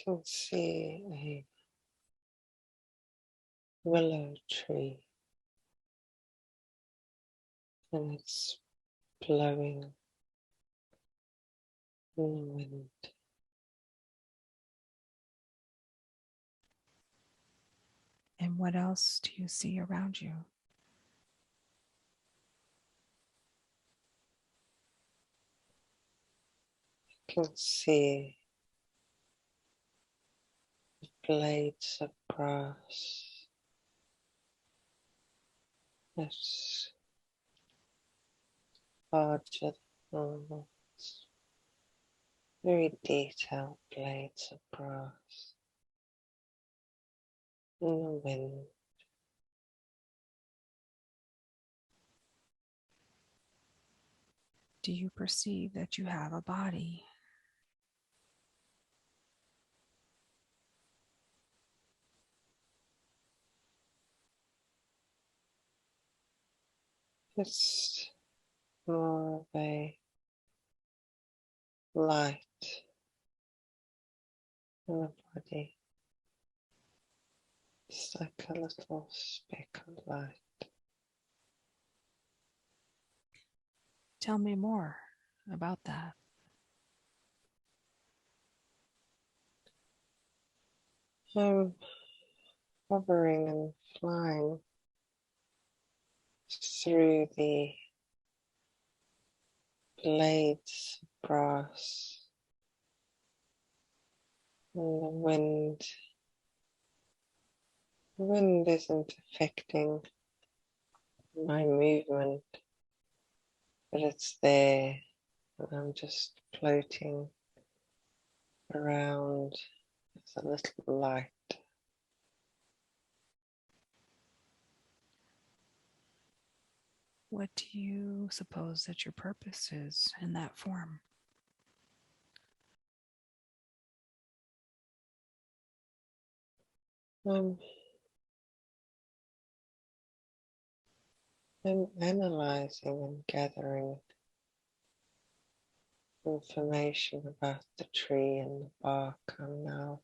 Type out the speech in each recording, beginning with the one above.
can see a willow tree and it's blowing in the wind. And what else do you see around you? I can see blades of grass. It's larger than normal. It's very detailed blades of grass in the wind. Do you perceive that you have a body? It's more of a light in the body. It's like a little speck of light. Tell me more about that. I'm hovering and flying through the blades of grass and the wind. The wind isn't affecting my movement, but it's there and I'm just floating around as a little light. What do you suppose that your purpose is in that form? I'm analysing and gathering information about the tree and the bark. I'm now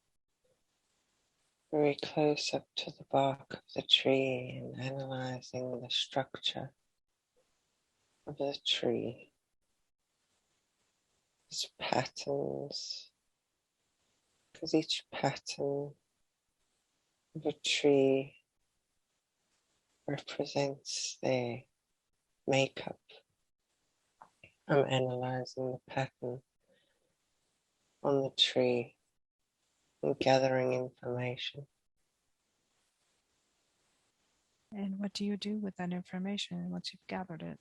very close up to the bark of the tree and analysing the structure of the tree. Its patterns, because each pattern of a tree represents their makeup. I'm analysing the pattern on the tree and gathering information. And what do you do with that information once you've gathered it?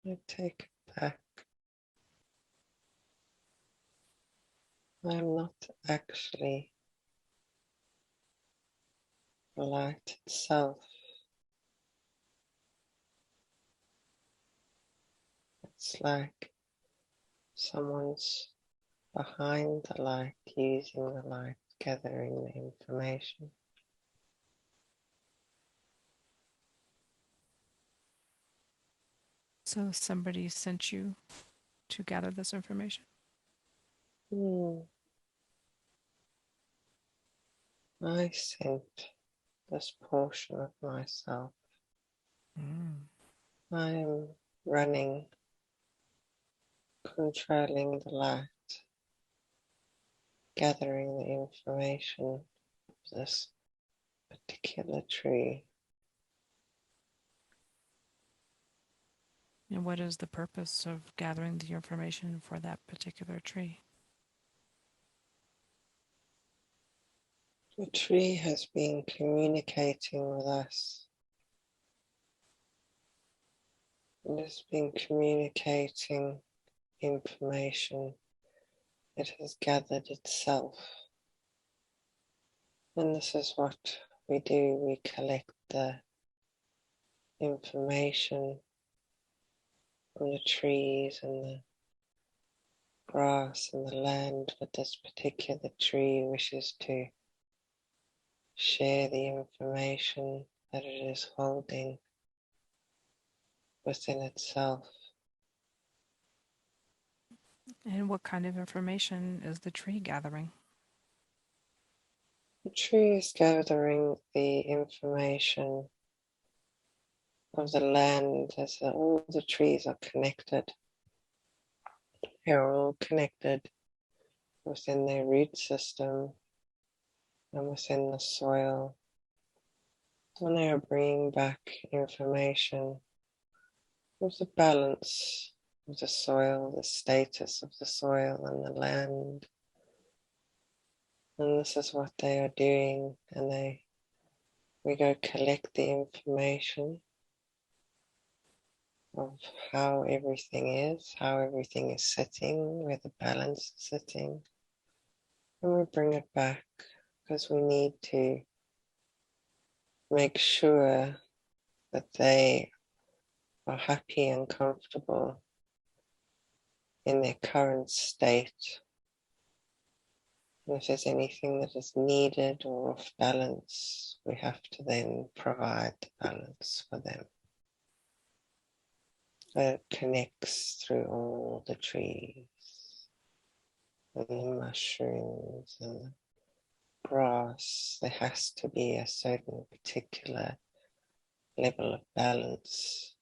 I take it back. I'm not actually the light itself. It's like someone's behind the light, using the light, gathering the information. So somebody sent you to gather this information? I sent this portion of myself. I am running, controlling the light, gathering the information of this particular tree. And what is the purpose of gathering the information for that particular tree? The tree has been communicating with us. It has been communicating information. It has gathered itself. And this is what we do. We collect the information from the trees and the grass and the land, but this particular tree wishes to share the information that it is holding within itself. And what kind of information is the tree gathering? The tree is gathering the information of the land as all the trees are connected. They're all connected within their root system and within the soil. And they are bringing back information of the balance of the soil, the status of the soil and the land. And this is what they are doing. And we go collect the information of how everything is sitting, where the balance is sitting. And we bring it back because we need to make sure that they are happy and comfortable in their current state. And if there's anything that is needed or off balance, we have to then provide the balance for them. So it connects through all the trees and the mushrooms and the grass. There has to be a certain particular level of balance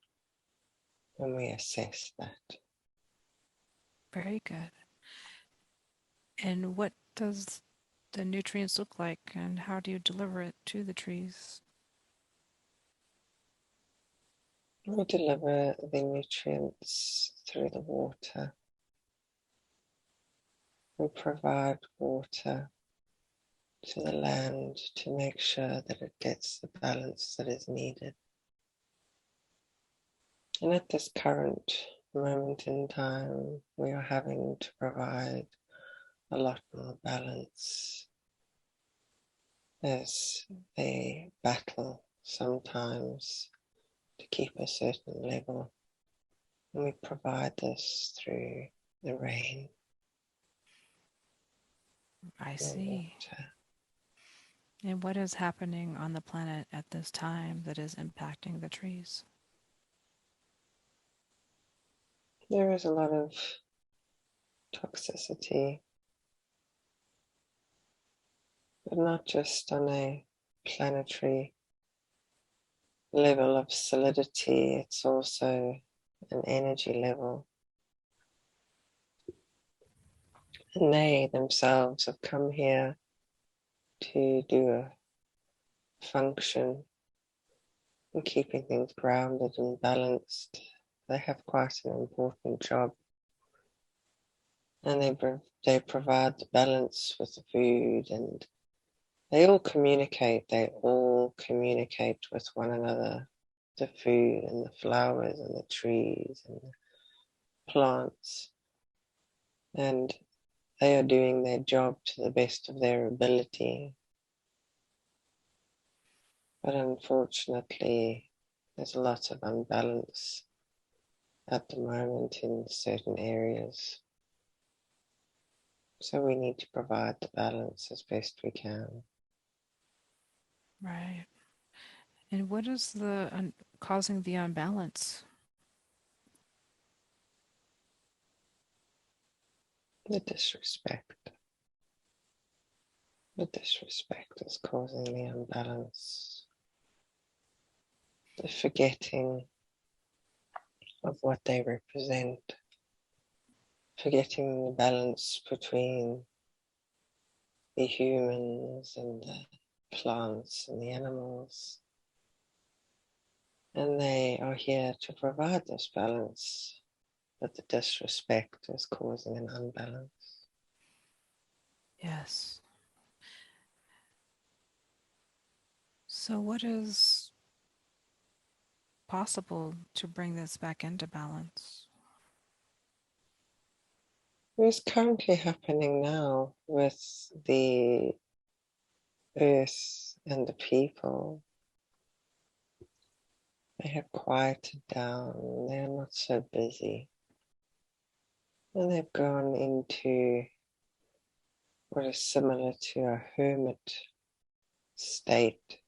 when we assess that. Very good. And what does the nutrients look like, and how do you deliver it to the trees? We deliver the nutrients through the water. We provide water to the land to make sure that it gets the balance that is needed. And at this current moment in time, we are having to provide a lot more balance as they battle sometimes to keep a certain level. And we provide this through the rain. I see. Water. And what is happening on the planet at this time that is impacting the trees? There is a lot of toxicity, but not just on a planetary level of solidity, it's also an energy level. And they themselves have come here to do a function in keeping things grounded and balanced. They have quite an important job. And they provide the balance with the food, and they all communicate with one another, the food and the flowers and the trees and the plants. And they are doing their job to the best of their ability. But unfortunately, there's a lot of unbalance at the moment in certain areas. So we need to provide the balance as best we can. Right. And what is the causing the unbalance? The disrespect. The disrespect is causing the unbalance. The forgetting of what they represent. Forgetting the balance between the humans and the plants and the animals. And they are here to provide this balance, but the disrespect is causing an unbalance. Yes. So what is possible to bring this back into balance? What is currently happening now with the earth and the people, they have quieted down, they're not so busy. And they've gone into what is similar to a hermit state.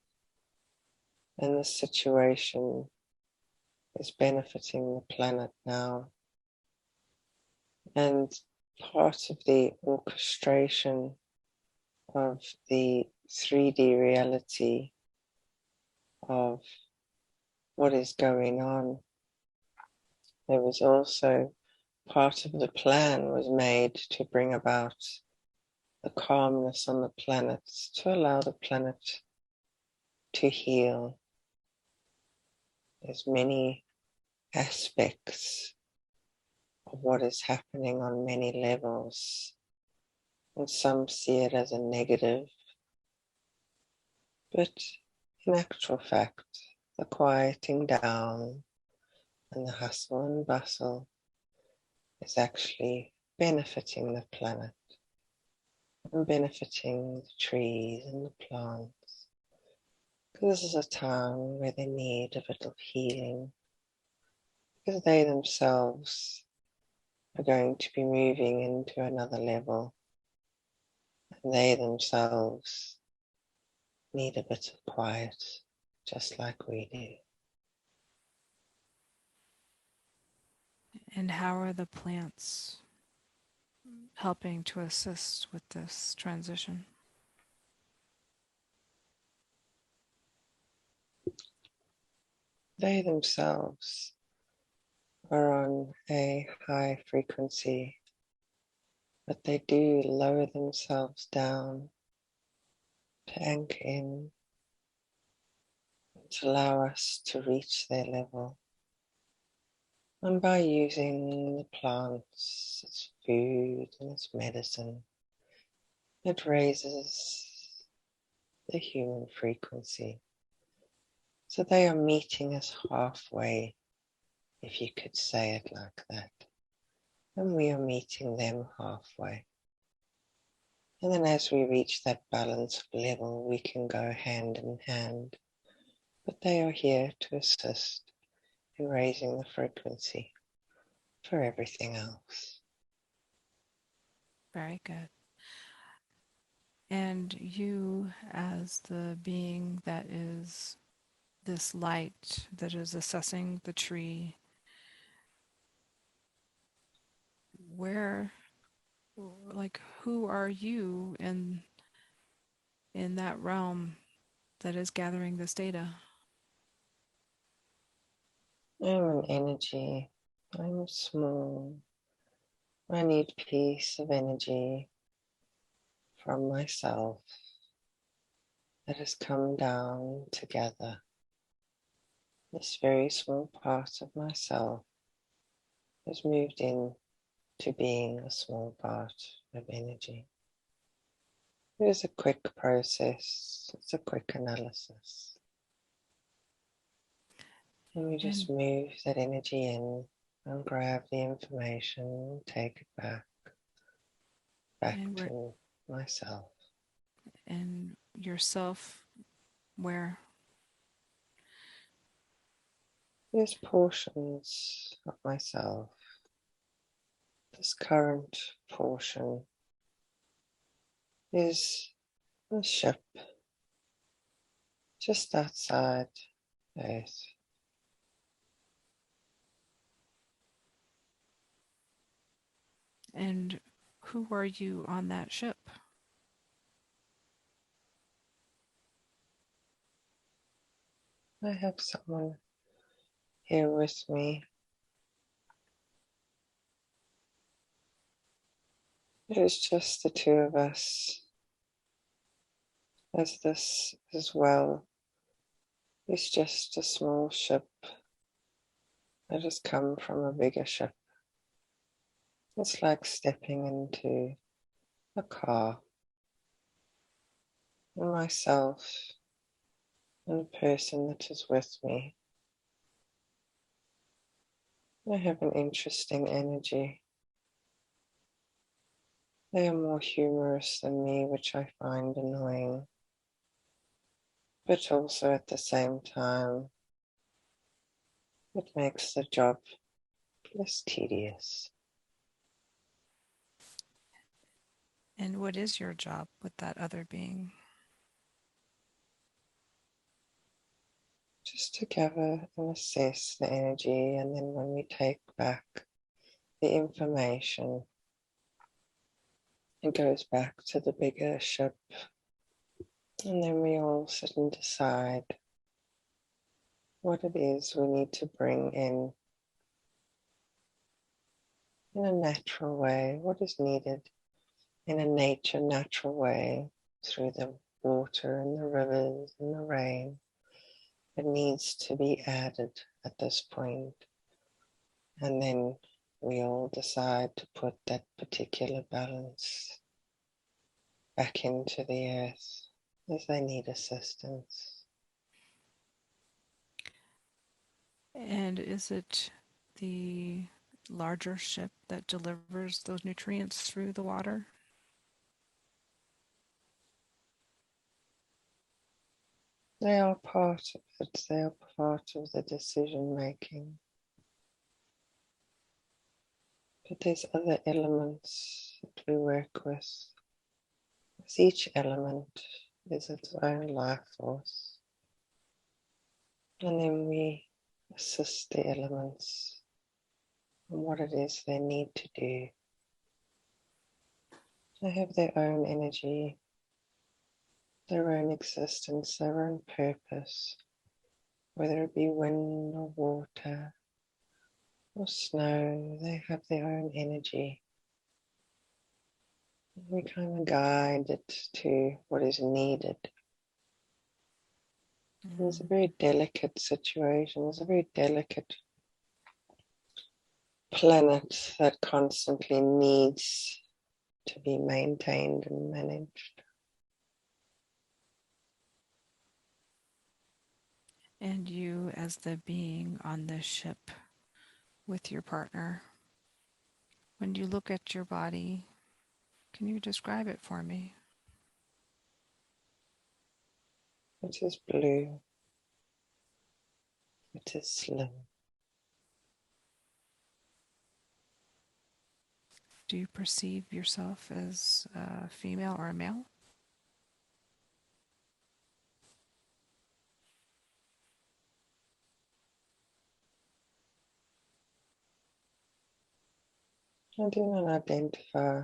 And the situation is benefiting the planet now. And part of the orchestration of the 3D reality of what is going on. There was also part of the plan was made to bring about the calmness on the planet, to allow the planet to heal. There's many aspects of what is happening on many levels, and some see it as a negative, but in actual fact, the quieting down and the hustle and bustle is actually benefiting the planet and benefiting the trees and the plants. Because this is a time where they need a bit of healing, because they themselves are going to be moving into another level, and they themselves need a bit of quiet, just like we do. And how are the plants helping to assist with this transition? They themselves are on a high frequency, but they do lower themselves down to anchor in, to allow us to reach their level. And by using the plants as food and as medicine, it raises the human frequency. So they are meeting us halfway, if you could say it like that. And we are meeting them halfway. And then as we reach that balanced level, we can go hand in hand. But they are here to assist in raising the frequency for everything else. Very good. And you, as the being that is this light that is assessing the tree, where, like, who are you in that realm that is gathering this data? I'm an energy. I'm small. I need peace of energy from myself that has come down together. This very small part of myself has moved in to being a small part of energy. It is a quick process. It's a quick analysis. And we just move that energy in and grab the information and take it back to myself. And yourself, where? There's portions of myself. This current portion is a ship just outside Earth. And who are you on that ship? I have someone here with me. It is just the two of us, as this as well is just a small ship that has come from a bigger ship. It's like stepping into a car, and myself and the person that is with me. They have an interesting energy. They are more humorous than me, which I find annoying, but also at the same time, it makes the job less tedious. And what is your job with that other being? Just to gather and assess the energy, and then when we take back the information, It goes back to the bigger ship, and then we all sit and decide what it is we need to bring in a natural way, what is needed in a nature natural way through the water and the rivers and the rain that needs to be added at this point. And then we all decide to put that particular balance back into the earth as they need assistance. And is it the larger ship that delivers those nutrients through the water? They are part of it, they are part of the decision making. But there's other elements that we work with. As each element is its own life force. And then we assist the elements in what it is they need to do. They have their own energy, their own existence, their own purpose, whether it be wind or water or snow, they have their own energy. We kind of guide it to what is needed. It's a very delicate situation. It's a very delicate planet that constantly needs to be maintained and managed. And you, as the being on this ship with your partner, when you look at your body, can you describe it for me? It is blue. It is slim. Do you perceive yourself as a female or a male? I do not identify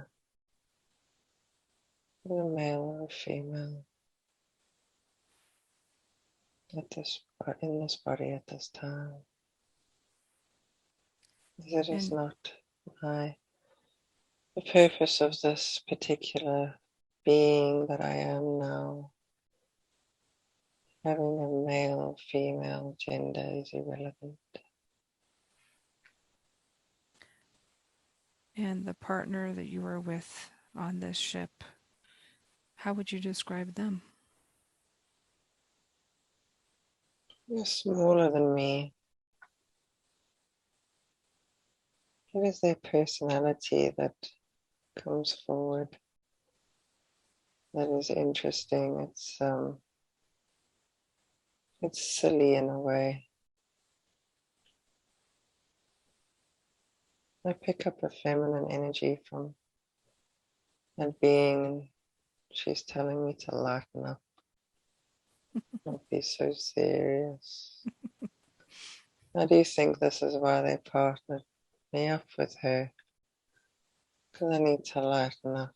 with a male or a female in this body at this time. It is not the purpose of this particular being that I am now. Having a male, female gender is irrelevant. And the partner that you were with on this ship, how would you describe them? You're smaller than me. It is their personality that comes forward that is interesting. It's silly in a way. I pick up a feminine energy from that being. She's telling me to lighten up, not be so serious. I do think this is why they partnered me up with her, because I need to lighten up.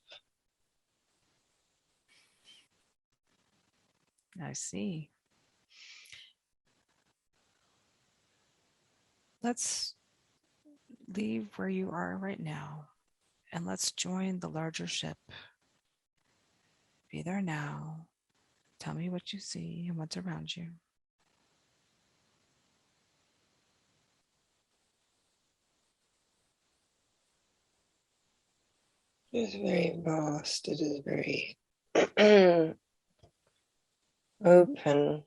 I see. Let's leave where you are right now and let's join the larger ship. Be there now. Tell me what you see and what's around you. It is very vast. It is very open.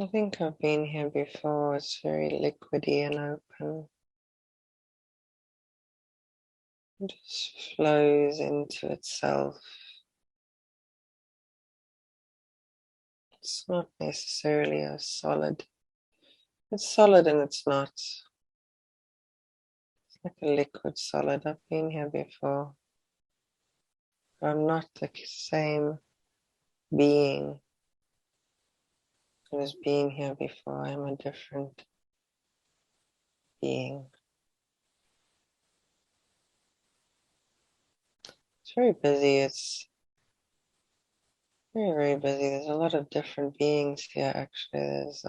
I think I've been here before. It's very liquidy and open. It just flows into itself. It's not necessarily a solid. It's solid and it's not. It's like a liquid solid. I've been here before. I'm not the same being who has been here before. I'm a different being. very busy. It's very, very busy. There's a lot of different beings here, actually. There's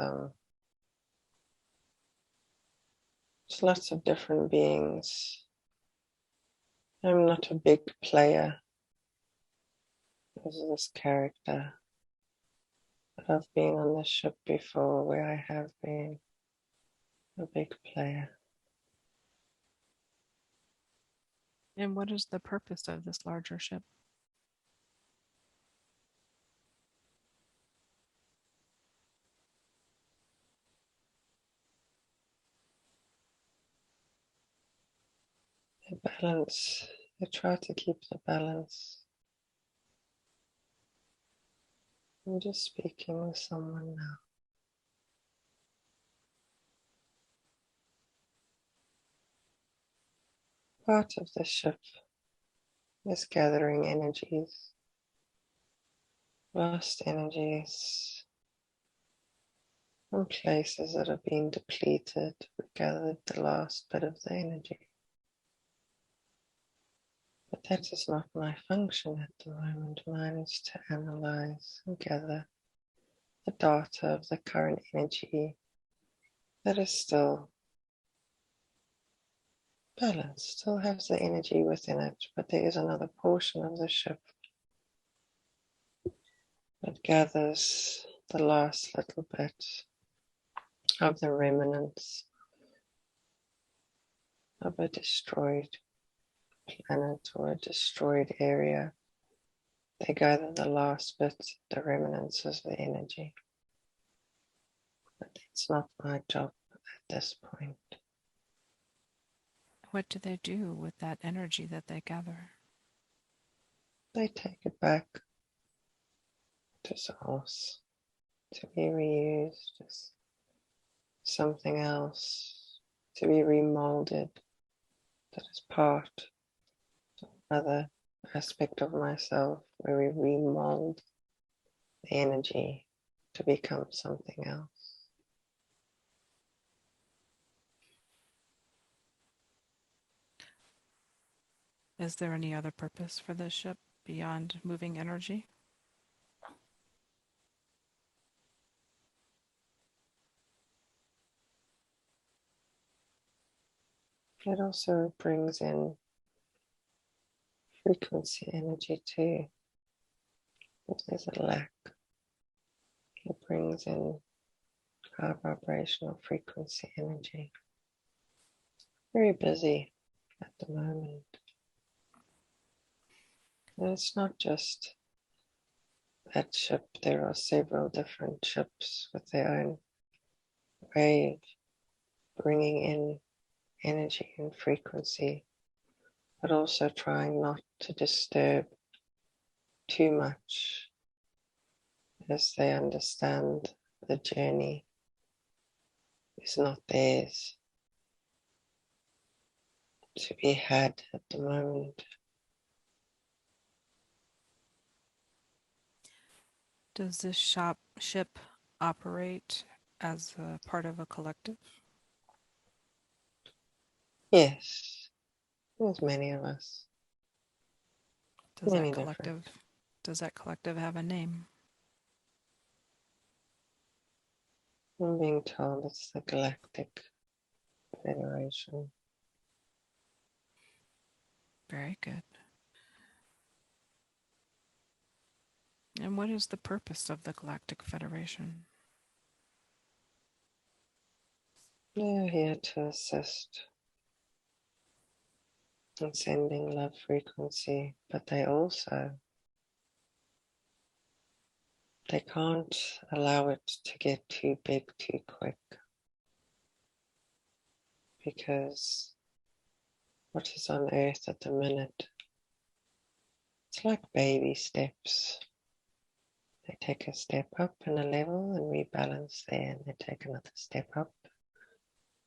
lots of different beings. I'm not a big player. There's this character. But I've been on this ship before where I have been a big player. And what is the purpose of this larger ship? The balance. I try to keep the balance. I'm just speaking with someone now. Part of the ship is gathering energies, lost energies from places that have been depleted. We gathered the last bit of the energy. But that is not my function at the moment. Mine is to analyze and gather the data of the current energy that is still balanced, still has the energy within it, but there is another portion of the ship that gathers the last little bit of the remnants of a destroyed planet or a destroyed area. They gather the last bit, the remnants of the energy. But it's not my job at this point. What do they do with that energy that they gather? They take it back to source to be reused as something else, to be remolded that is part of another aspect of myself where we remold the energy to become something else. Is there any other purpose for this ship beyond moving energy? It also brings in frequency energy too. If there's a lack, it brings in high vibrational frequency energy. Very busy at the moment. And it's not just that ship. There are several different ships with their own way of bringing in energy and frequency, but also trying not to disturb too much as they understand the journey is not theirs to be had at the moment. Does this ship operate as a part of a collective? Yes, there's many of us. Does Many that different. collective have a name? I'm being told it's the Galactic Federation. Very good. And what is the purpose of the Galactic Federation? They're here to assist in sending love frequency, but they can't allow it to get too big too quick, because what is on Earth at the minute, it's like baby steps. They take a step up in a level and rebalance there, and they take another step up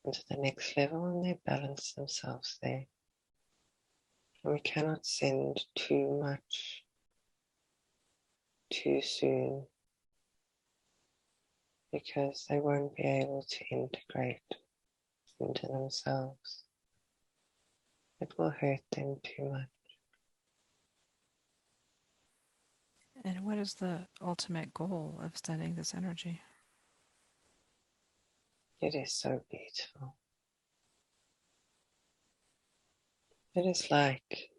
into the next level and they balance themselves there. And we cannot send too much too soon, because they won't be able to integrate into themselves. It will hurt them too much. And what is the ultimate goal of studying this energy? It is so beautiful. It is like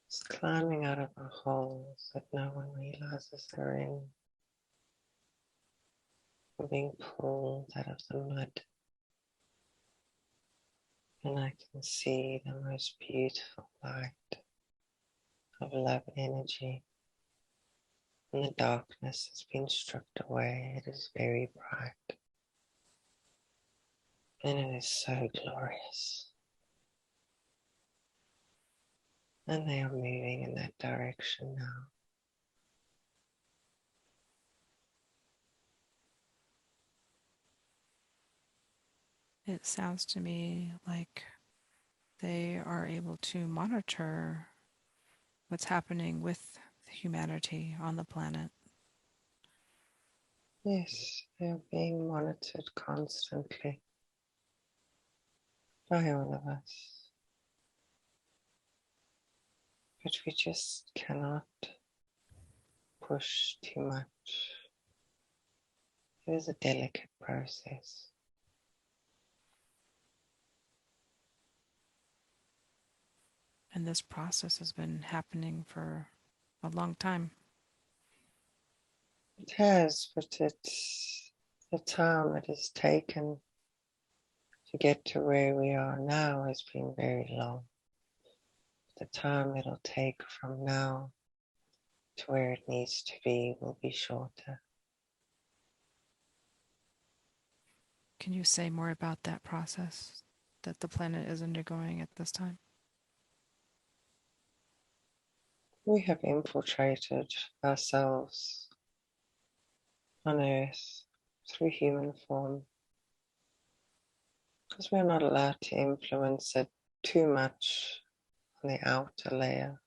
it's climbing out of a hole that no one realizes they're in. We're being pulled out of the mud. And I can see the most beautiful light of love energy. And the darkness has been stripped away. It is very bright. And it is so glorious. And they are moving in that direction now. It sounds to me like they are able to monitor what's happening with humanity on the planet. Yes, they are being monitored constantly by all of us. But we just cannot push too much. It is a delicate process. And this process has been happening for a long time. It has, but it's the time it has taken to get to where we are now has been very long. The time it'll take from now to where it needs to be will be shorter. Can you say more about that process that the planet is undergoing at this time? We have infiltrated ourselves on Earth through human form because we're not allowed to influence it too much on the outer layer.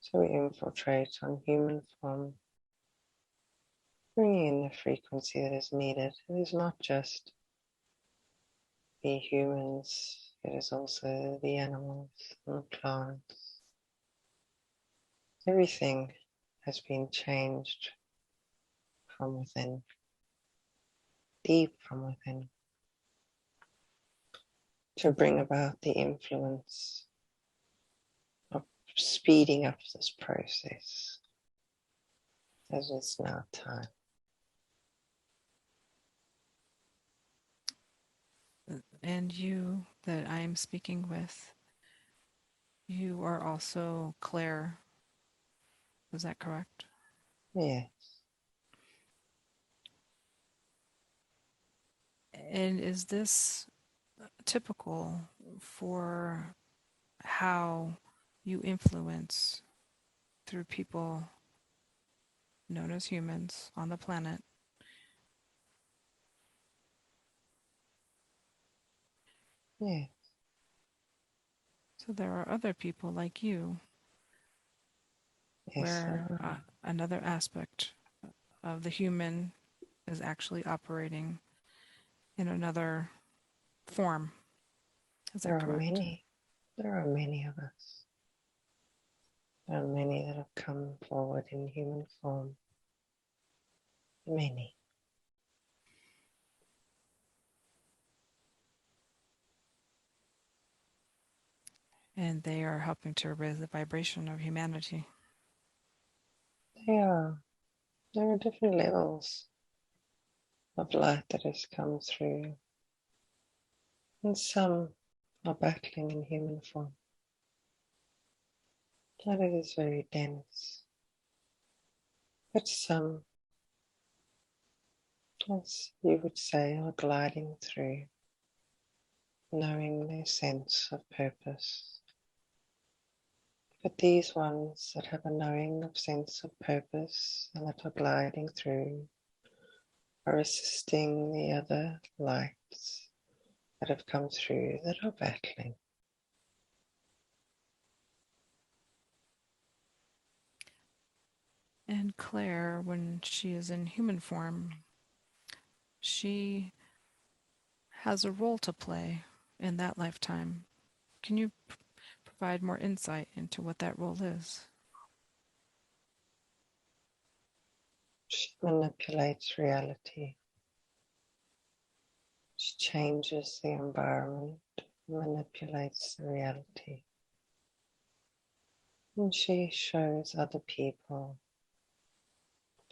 So we infiltrate on human form, bringing in the frequency that is needed. It is not just the humans, it is also the animals and the plants. Everything has been changed from within, deep from within, to bring about the influence of speeding up this process as it's now time. And you that I'm speaking with, you are also Claire. Is that correct? Yes, And is this typical for how you influence through people known as humans on the planet? yes, So there are other people like you yes, where another aspect of the human is actually operating in another form. Is that there are correct? many. There are many of us. There are many that have come forward in human form. Many. And they are helping to raise the vibration of humanity. They are. There are different levels of light that has come through, and some are battling in human form. That it is very dense, but some, as you would say, are gliding through, knowing their sense of purpose. But these ones that have a knowing of sense of purpose and that are gliding through are assisting the other lights that have come through that are battling. And Claire, when she is in human form, she has a role to play in that lifetime. Can you provide more insight into what that role is? She manipulates reality. She changes the environment, manipulates the reality. And she shows other people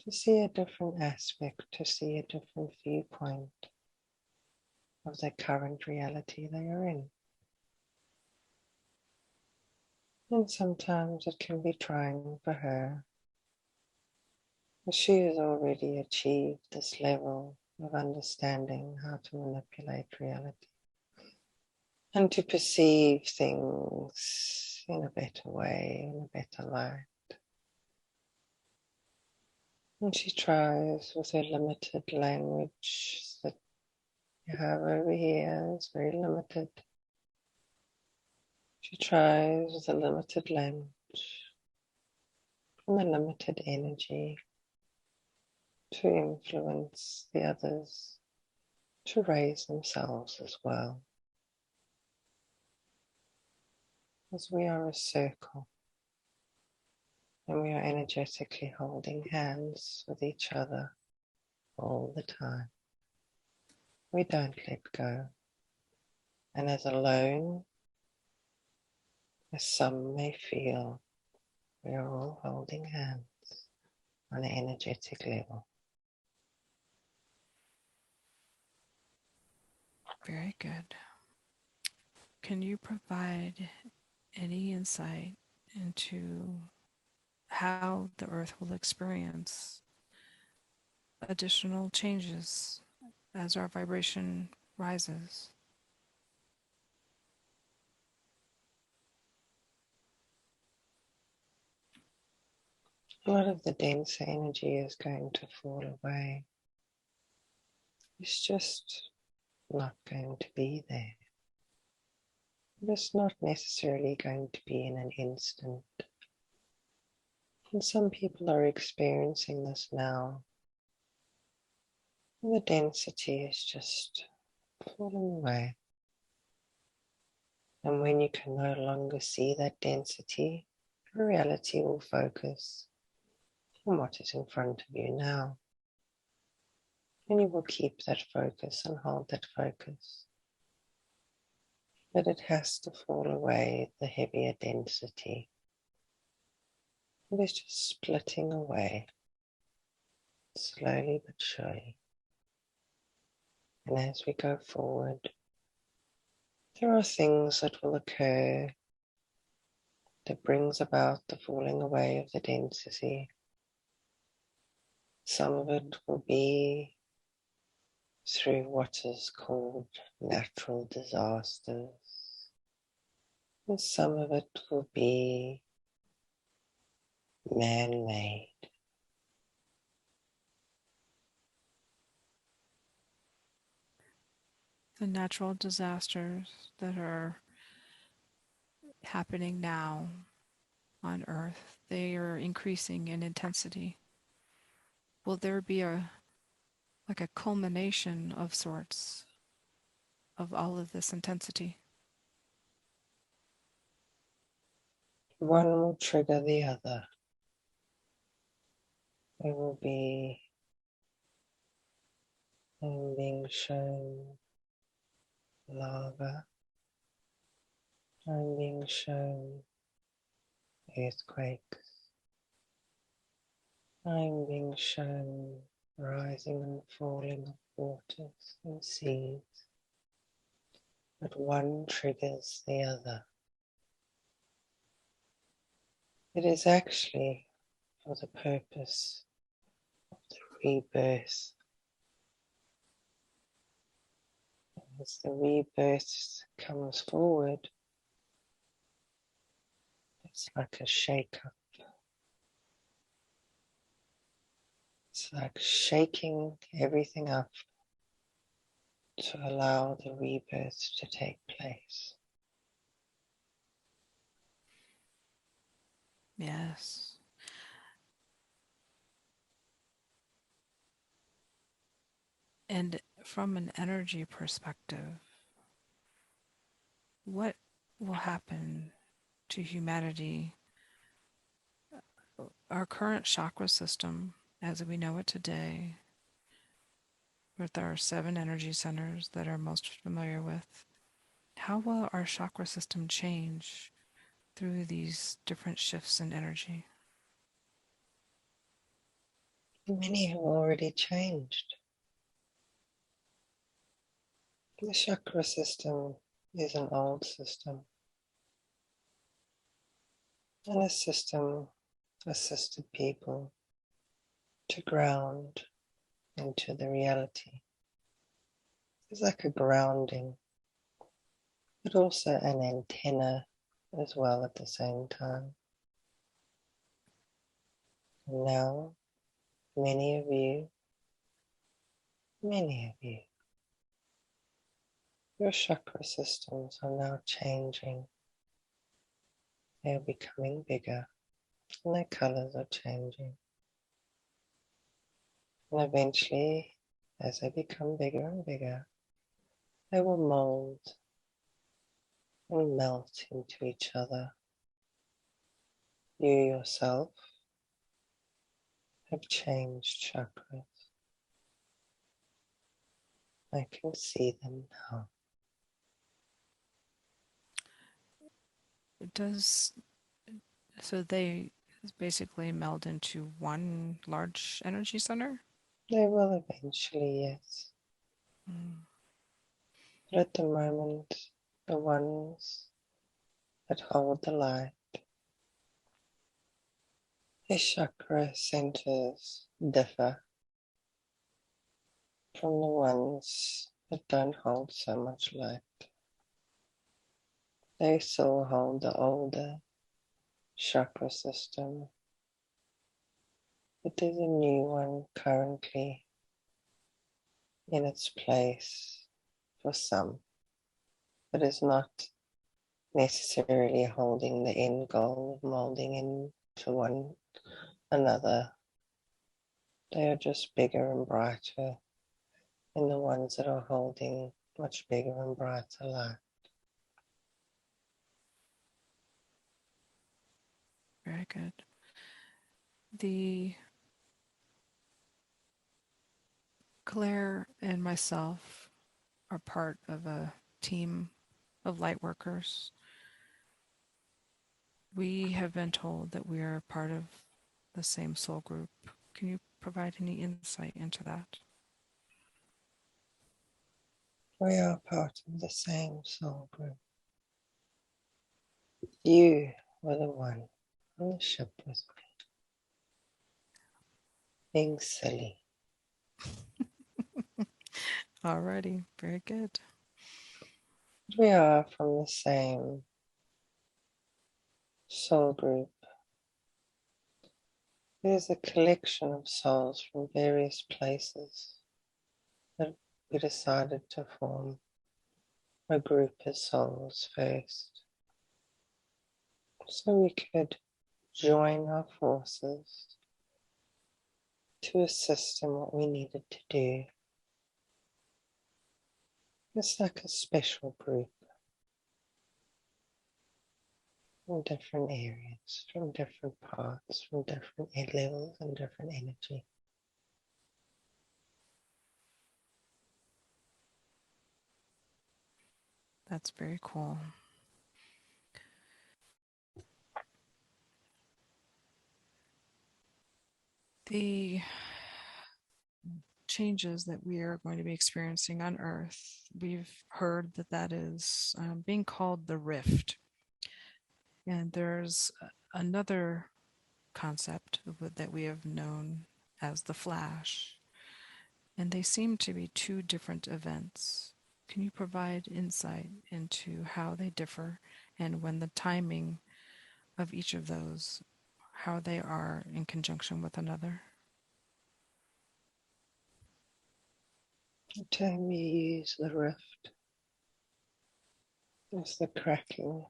to see a different aspect, to see a different viewpoint of the current reality they are in. And sometimes it can be trying for her, but she has already achieved this level of understanding how to manipulate reality and to perceive things in a better way, in a better light. And she tries with her limited language that you have over here is very limited. She tries with a limited language and a limited energy to influence the others to raise themselves as well. As we are a circle and we are energetically holding hands with each other all the time. We don't let go. And as alone as some may feel, we are all holding hands on an energetic level. Very good. Can you provide any insight into how the Earth will experience additional changes as our vibration rises? A lot of the denser energy is going to fall away. It's just not going to be there. It's not necessarily going to be in an instant. And some people are experiencing this now. And the density is just falling away. And when you can no longer see that density, reality will focus on what is in front of you now. And you will keep that focus and hold that focus. But it has to fall away, the heavier density. It is just splitting away, slowly but surely. And as we go forward, there are things that will occur that brings about the falling away of the density. Some of it will be through what is called natural disasters. And some of it will be man-made. The natural disasters that are happening now on Earth, they are increasing in intensity. Will there be a culmination of sorts of all of this intensity? One will trigger the other. There will be being shown lava. I'm being shown earthquakes. I'm being shown rising and falling of waters and seas. But one triggers the other. It is actually for the purpose of the rebirth. As the rebirth comes forward, it's like a shake-up. It's like shaking everything up to allow the rebirth to take place. Yes. And from an energy perspective, what will happen to humanity? Our current chakra system as we know it today, with our 7 energy centers that are most familiar with, how will our chakra system change through these different shifts in energy? Many have already changed. The chakra system is an old system, and a system assisted people to ground into the reality. It's like a grounding, but also an antenna as well at the same time. And now, many of you, your chakra systems are now changing. They are becoming bigger, and their colors are changing. And eventually, as they become bigger and bigger, they will mold and melt into each other. You yourself have changed chakras. I can see them now. Does so they basically meld into one large energy center? They will eventually, yes. Mm. But at the moment, the ones that hold the light, their chakra centers differ from the ones that don't hold so much light. They still hold the older chakra system, but there's a new one currently in its place for some, but is not necessarily holding the end goal of molding into one another. They are just bigger and brighter than the ones that are holding much bigger and brighter light. Very good. The Claire and myself are part of a team of light workers. We have been told that we are part of the same soul group. Can you provide any insight into that? We are part of the same soul group. You were the one on the ship with me, being silly. Alrighty, very good. We are from the same soul group. It is a collection of souls from various places that we decided to form a group of souls first, so we could join our forces to assist in what we needed to do. It's like a special group from different areas, from different parts, from different levels and different energy. That's very cool. The changes that we are going to be experiencing on Earth, we've heard that that is being called the rift. And there's another concept that we have known as the flash. And they seem to be two different events. Can you provide insight into how they differ and when the timing of each of those, how they are in conjunction with another? The time you use the rift is the cracking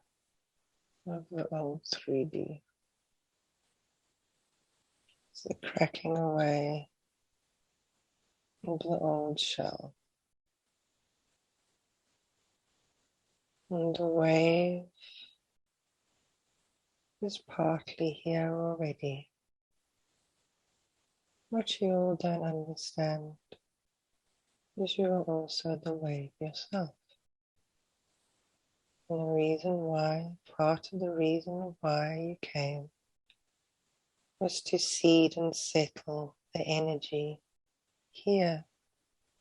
of the old 3D. It's the cracking away of the old shell. And the wave is partly here already. What you all don't understand is you are also the wave yourself. And the reason why, part of the reason why you came was to seed and settle the energy here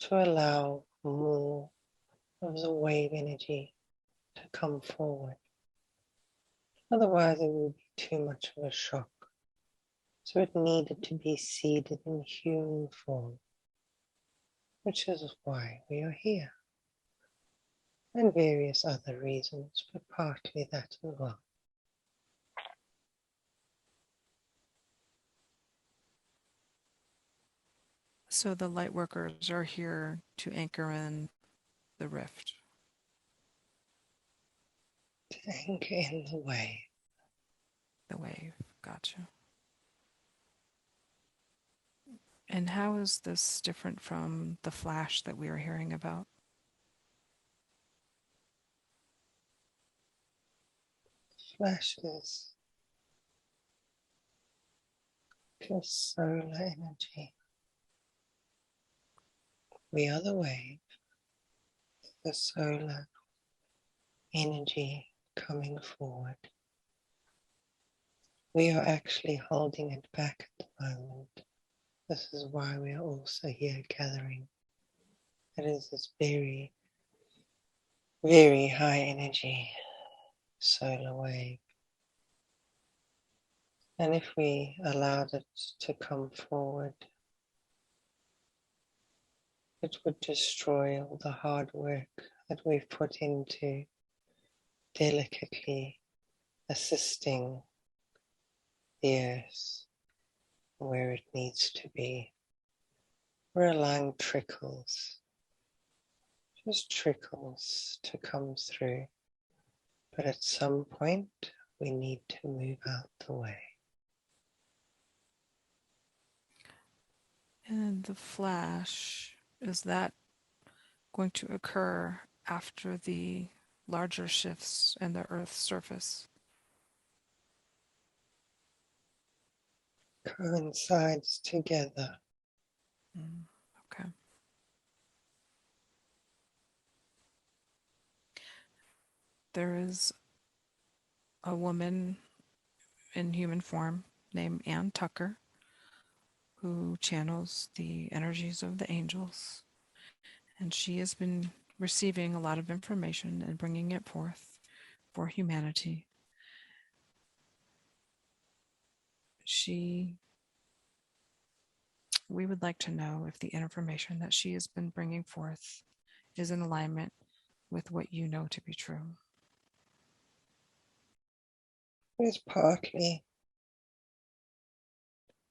to allow more of the wave energy to come forward. Otherwise it would be too much of a shock. So it needed to be seeded in human form, which is why we are here. And various other reasons, but partly that as well. So the light workers are here to anchor in the rift. To anchor in the wave. The wave. Gotcha. And how is this different from the flash that we are hearing about? Flashes, pure solar energy. We are the wave, the solar energy coming forward. We are actually holding it back at the moment. This is why we are also here gathering. It is this very, very high energy solar wave. And if we allowed it to come forward, it would destroy all the hard work that we've put into delicately assisting the earth where it needs to be. We're allowing trickles, just trickles to come through. But at some point, we need to move out the way. And the flash, is that going to occur after the larger shifts in the Earth's surface? Coincides together. Okay. There is a woman in human form named Ann Tucker who channels the energies of the angels. And she has been receiving a lot of information and bringing it forth for humanity. We would like to know if the information that she has been bringing forth is in alignment with what you know to be true. It's partly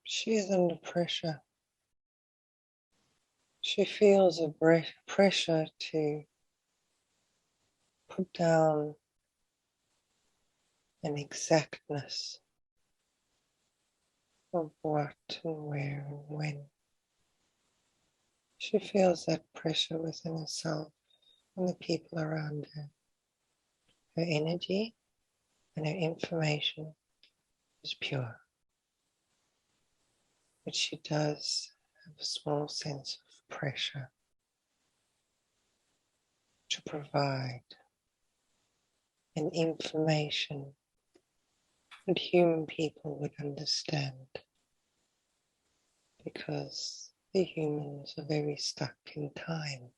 she is under pressure. She feels a pressure to put down an exactness of what and where and when. She feels that pressure within herself and the people around her. Her energy and her information is pure. But she does have a small sense of pressure to provide an information that human people would understand, because the humans are very stuck in time.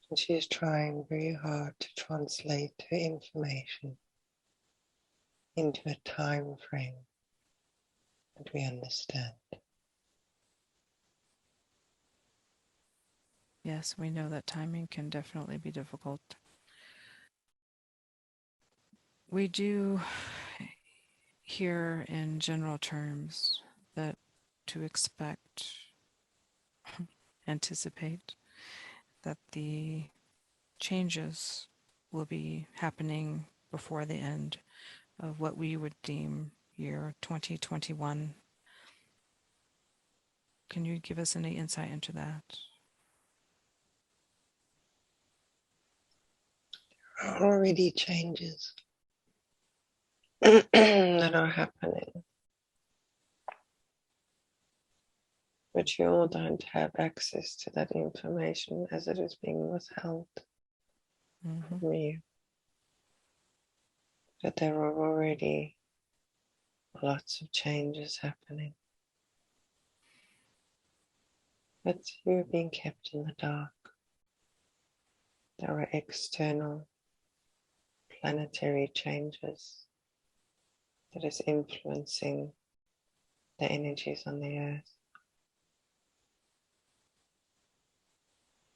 And she is trying very hard to translate her information into a time frame that we understand. Yes, we know that timing can definitely be difficult. We do hear in general terms that to expect, anticipate that the changes will be happening before the end of what we would deem year 2021. Can you give us any insight into that? There are already changes that are happening. but you all don't have access to that information as it is being withheld from you. But there are already lots of changes happening. But you're being kept in the dark. There are external planetary changes that is influencing the energies on the earth.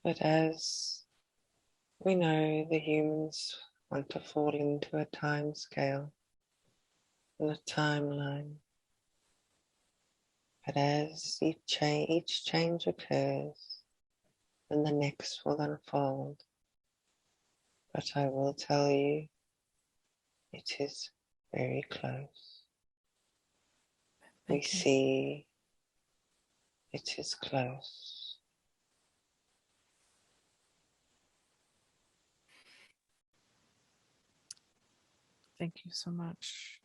But as we know, the humans want to fall into a time scale and a timeline. But as each change occurs, then the next will unfold. But I will tell you, it is very close. We see it is close. Thank you so much.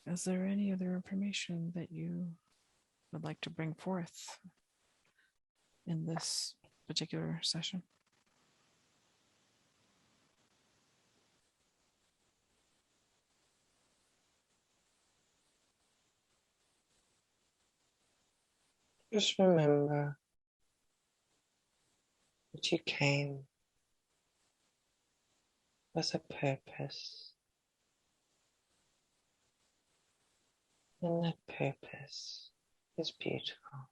Is there any other information that you would like to bring forth in this particular session? Just remember that you came with a purpose. And that purpose is beautiful.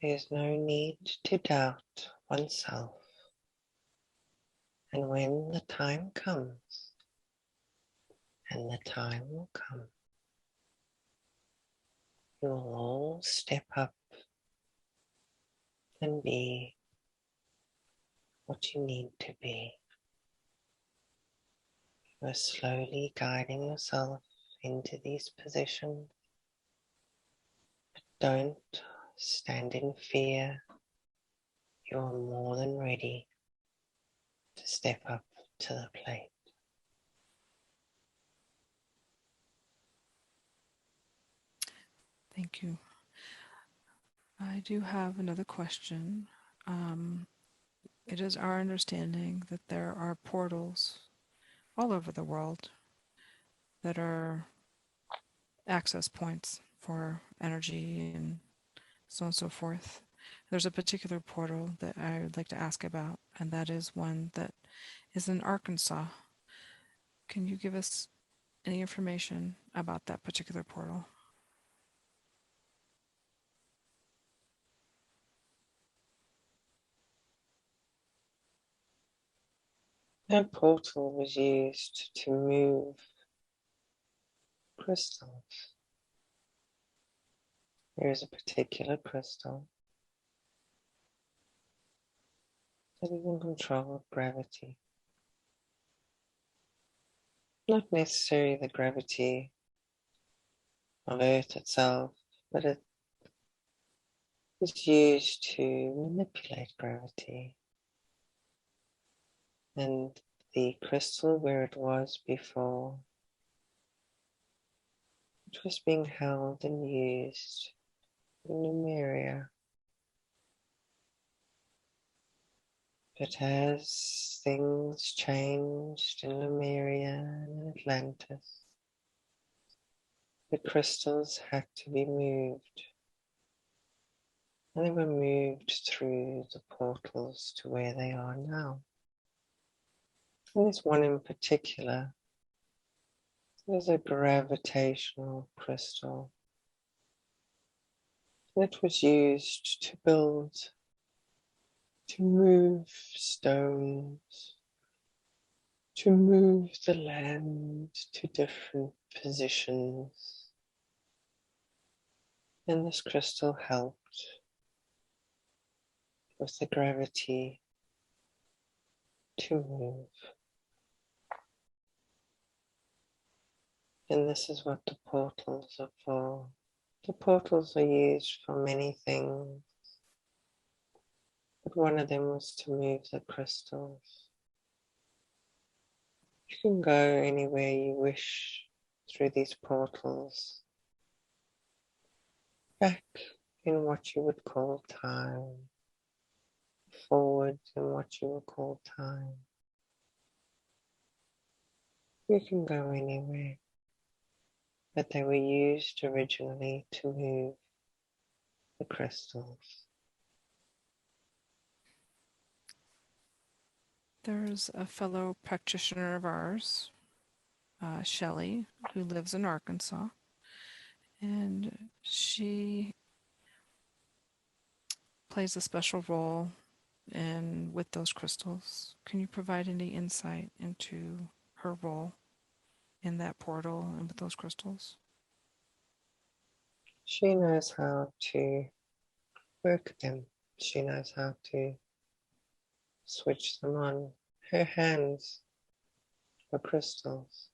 There's no need to doubt oneself. And when the time comes, and the time will come, you will all step up and be what you need to be. You are slowly guiding yourself into these positions. But don't stand in fear. You are more than ready to step up to the plate. Thank you. I do have another question. It is our understanding that there are portals all over the world that are access points for energy and so on and so forth. There's a particular portal that I would like to ask about, and that is one that is in Arkansas. Can you give us any information about that particular portal? That portal was used to move crystals. There is a particular crystal that is in control of gravity. Not necessarily the gravity of Earth itself, but it is used to manipulate gravity. And the crystal where it was before, it was being held and used in Lemuria. But as things changed in Lemuria and in Atlantis, the crystals had to be moved. And they were moved through the portals to where they are now. And there's one in particular. There's a gravitational crystal that was used to build, to move stones, to move the land to different positions. And this crystal helped with the gravity to move. And this is what the portals are for. The portals are used for many things, but one of them was to move the crystals. You can go anywhere you wish through these portals back in what you would call time, forward in what you would call time. You can go anywhere, but they were used originally to move the crystals. There's a fellow practitioner of ours, Shelley, who lives in Arkansas, and she plays a special role with those crystals. Can you provide any insight into her role in that portal and with those crystals? She knows how to work them. She knows how to switch them on. Her hands are crystals.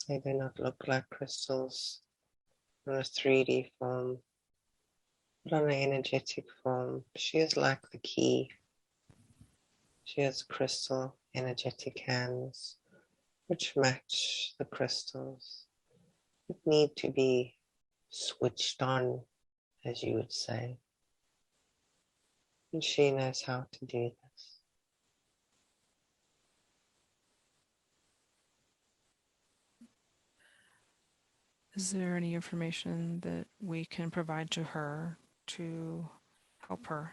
They do not look like crystals on a 3D form, but on an energetic form. She is like the key. She has crystal energetic hands which match the crystals that need to be switched on, as you would say. And she knows how to do this. Is there any information that we can provide to her to help her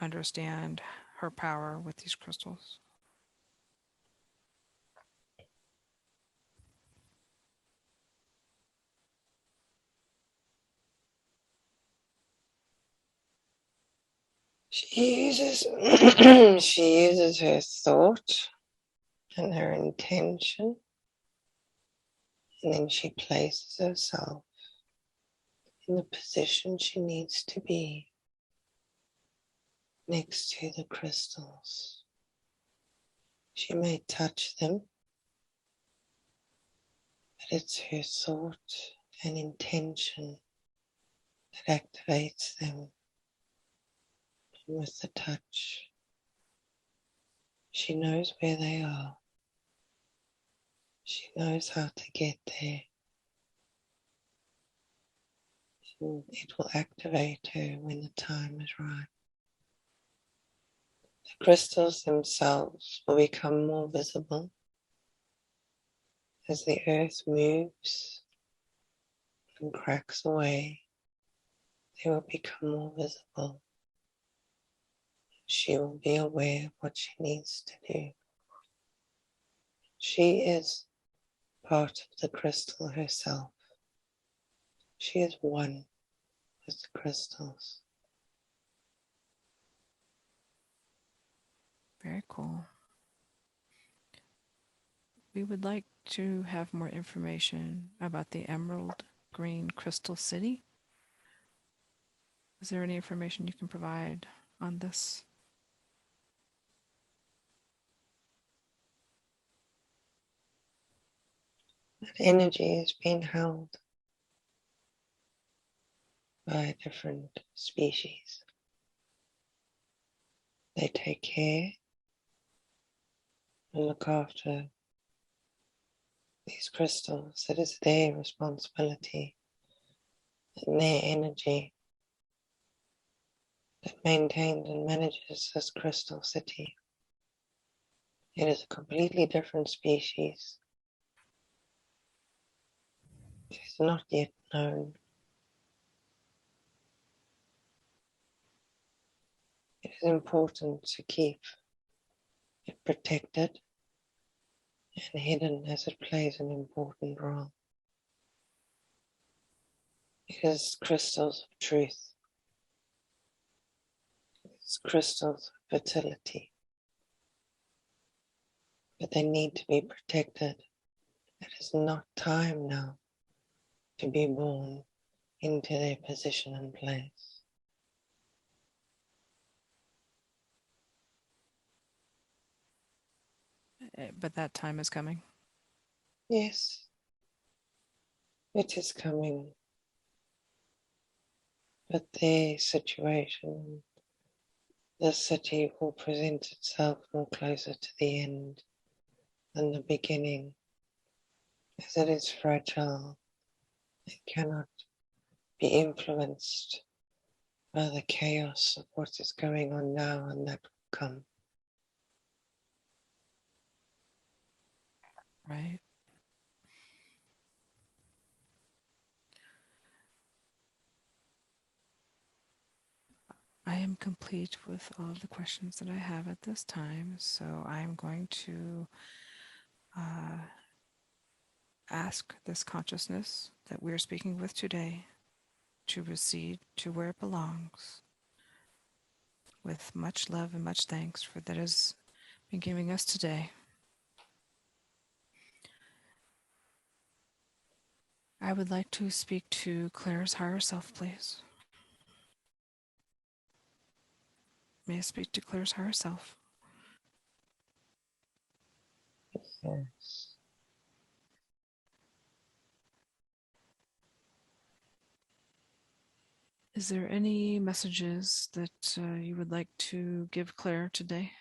understand her power with these crystals? She uses she uses her thought and her intention, and then she places herself in the position she needs to be next to the crystals. She may touch them, but it's her thought and intention that activates them. And with the touch, she knows where they are. She knows how to get there. And it will activate her when the time is right. The crystals themselves will become more visible as the earth moves and cracks away. They will become more visible. She will be aware of what she needs to do. She is part of the crystal herself. She is one with the crystals. Very cool. We would like to have more information about the Emerald Green Crystal City. Is there any information you can provide on this? That energy is being held by different species. They take care and look after these crystals. It is their responsibility and their energy that maintains and manages this crystal city. It is a completely different species. It is not yet known. It is important to keep it protected and hidden as it plays an important role. It is crystals of truth. It's crystals of fertility. But they need to be protected. It is not time now to be born into their position and place. But that time is coming. Yes, it is coming. But their situation, the city will present itself more closer to the end than the beginning, as it is fragile and cannot be influenced by the chaos of what is going on now and that will come. Right. I am complete with all of the questions that I have at this time, so I'm going to ask this consciousness that we're speaking with today to recede to where it belongs, with much love and much thanks for that has been giving us today. I would like to speak to Claire's higher self, please. May I speak to Claire's higher self? Yes. Is there any messages that you would like to give Claire today?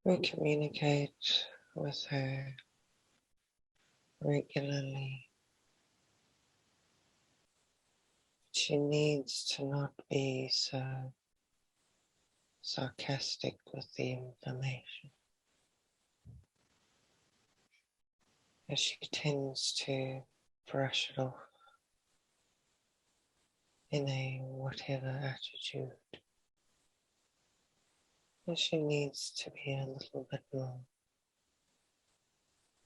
We communicate with her regularly. She needs to not be so sarcastic with the information, as she tends to brush it off in a whatever attitude. And she needs to be a little bit more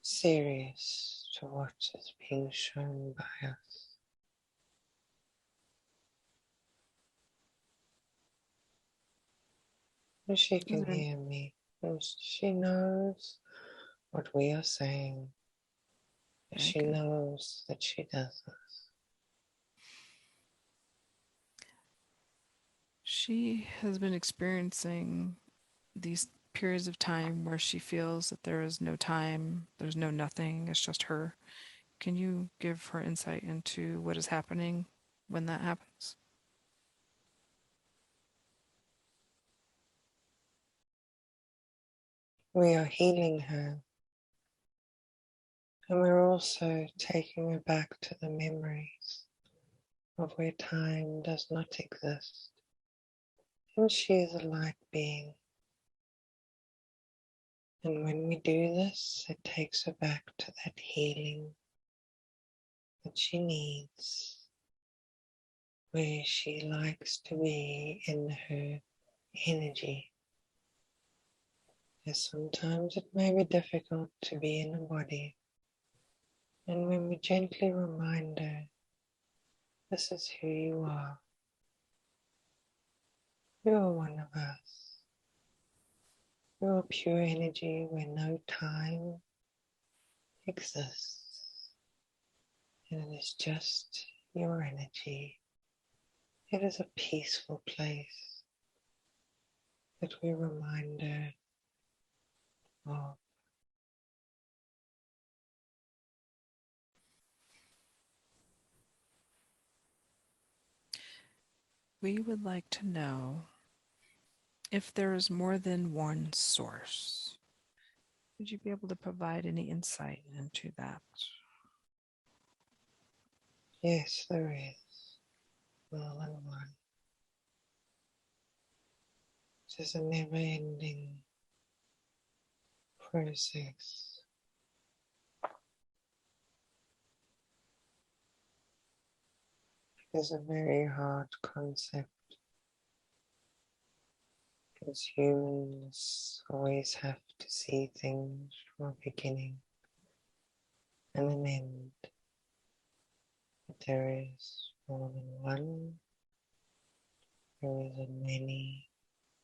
serious to what is being shown by us. And she can hear me, and she knows what we are saying. She knows that she does this. She has been experiencing these periods of time where she feels that there is no time, there's no nothing, it's just her. Can you give her insight into what is happening when that happens? We are healing her, and we're also taking her back to the memories of where time does not exist, and she is a light being. And when we do this, it takes her back to that healing that she needs, where she likes to be in her energy. Yes, sometimes it may be difficult to be in a body, and when we gently remind her, this is who you are. You are one of us. You are pure energy where no time exists, and it is just your energy. It is a peaceful place that we remind her of. We would like to know if there is more than one source. Would you be able to provide any insight into that? Yes, there is more than one. It is a never-ending process. It is a very hard concept, because humans always have to see things from a beginning and an end. But there is more than one, there is a many,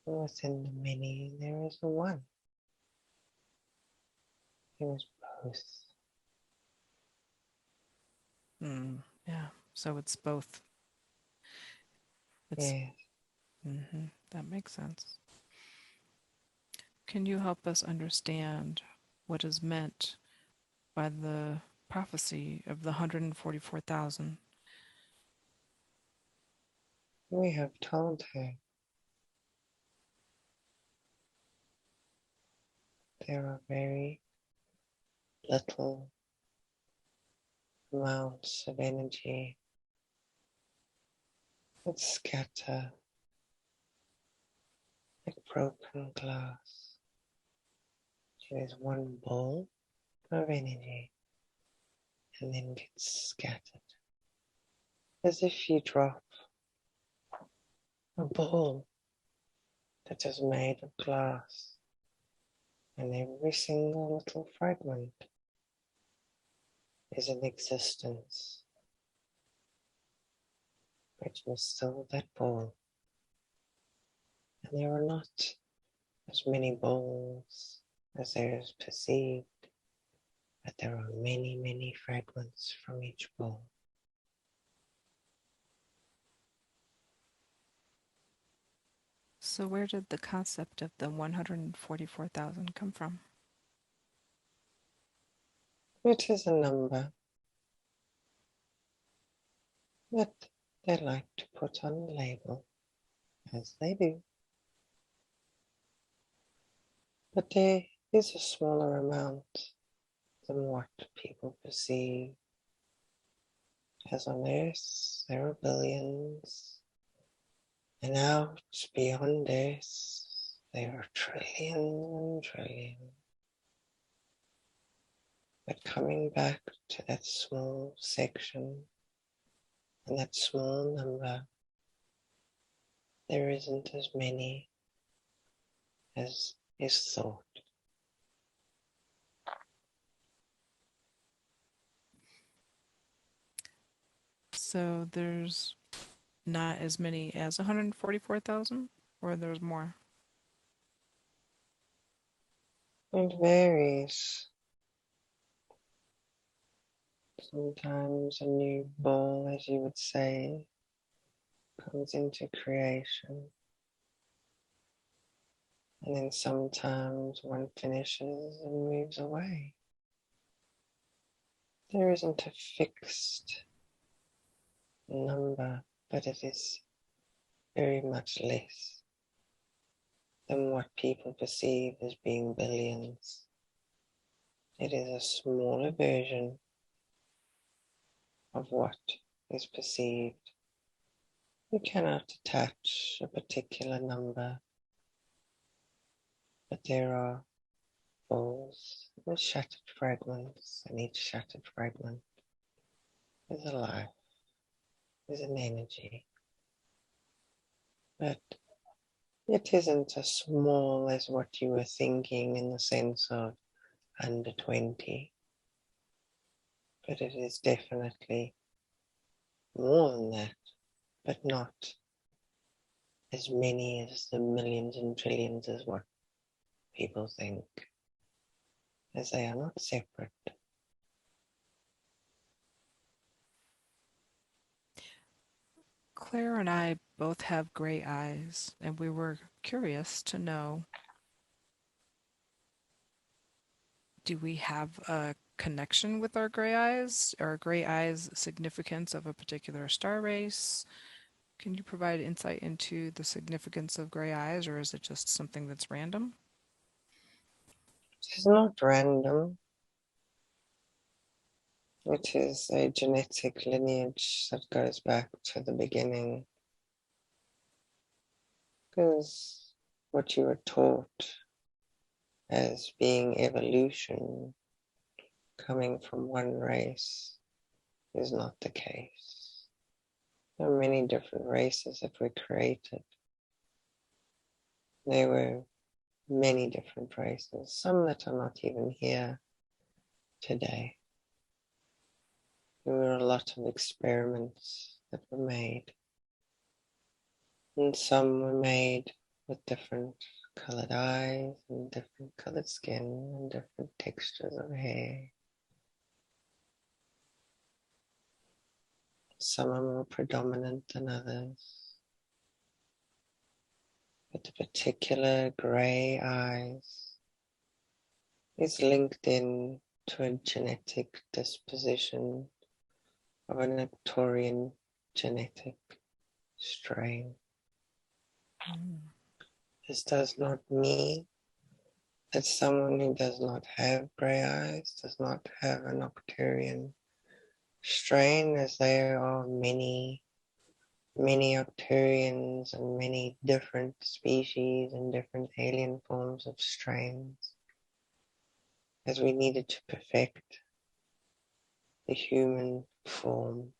and within the many there is a one. There is both. Yeah, so it's both. Yes. That makes sense. Can you help us understand what is meant by the prophecy of the 144,000? We have told her there are very little amounts of energy that scatter like broken glass. There is one ball of energy and then gets scattered, as if you drop a ball that is made of glass, and every single little fragment is an existence which is still that ball. And there are not as many balls as there is perceived, but there are many, many fragments from each ball. So where did the concept of the 144,000 come from? It is a number that they like to put on a label, as they do. But there is a smaller amount than what people perceive. As on Earth, there are billions, and out beyond Earth, there are trillions and trillions. But coming back to that small section and that small number, there isn't as many as is thought. So there's not as many as 144,000, or there's more? It varies. Sometimes a new ball, as you would say, comes into creation. And then sometimes one finishes and moves away. There isn't a fixed number, but it is very much less than what people perceive as being billions. It is a smaller version of what is perceived. You cannot attach a particular number, but there are balls with shattered fragments, and each shattered fragment is a life, is an energy. But it isn't as small as what you were thinking in the sense of under 20, but it is definitely more than that, but not as many as the millions and trillions as what people think, as they are not separate. Claire and I both have gray eyes, and we were curious to know, do we have a connection with our gray eyes? Are gray eyes significance of a particular star race? Can you provide insight into the significance of gray eyes, or is it just something that's random? It is not random. It is a genetic lineage that goes back to the beginning. Because what you were taught as being evolution coming from one race is not the case. There are many different races that were created. There were many different races, some that are not even here today. There were a lot of experiments that were made, and some were made with different colored eyes and different colored skin and different textures of hair. Some are more predominant than others, but the particular grey eyes is linked in to a genetic disposition of an Victorian genetic strain. This does not mean that someone who does not have grey eyes, does not have a Nocturian strain, as there are many Octurians and many different species and different alien forms of strains, as we needed to perfect the human form.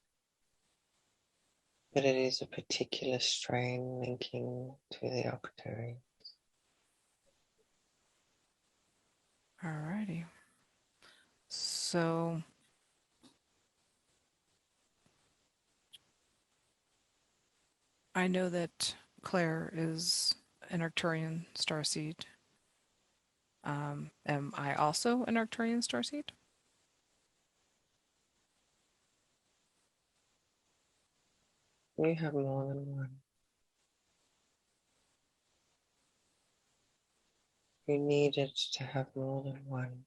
But it is a particular strain linking to the Octurian. Alrighty. So I know that Claire is an Arcturian starseed. Am I also an Arcturian starseed? We have more than one. You needed to have more than one.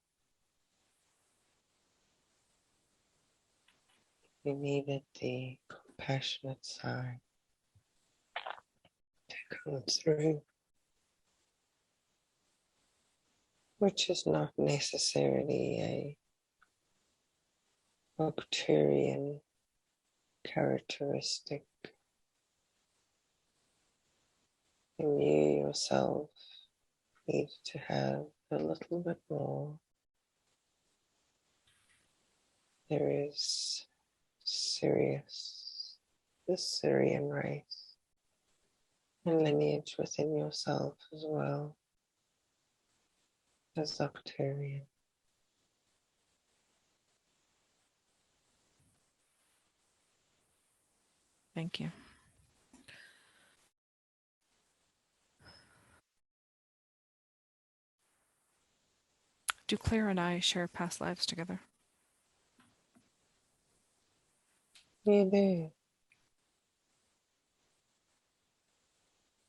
You needed the compassionate side to come through, which is not necessarily a Arcturian characteristic. And you yourself need to have a little bit more. There is the Syrian race and lineage within yourself as well as Arcturian. Thank you. Do Claire and I share past lives together? You do.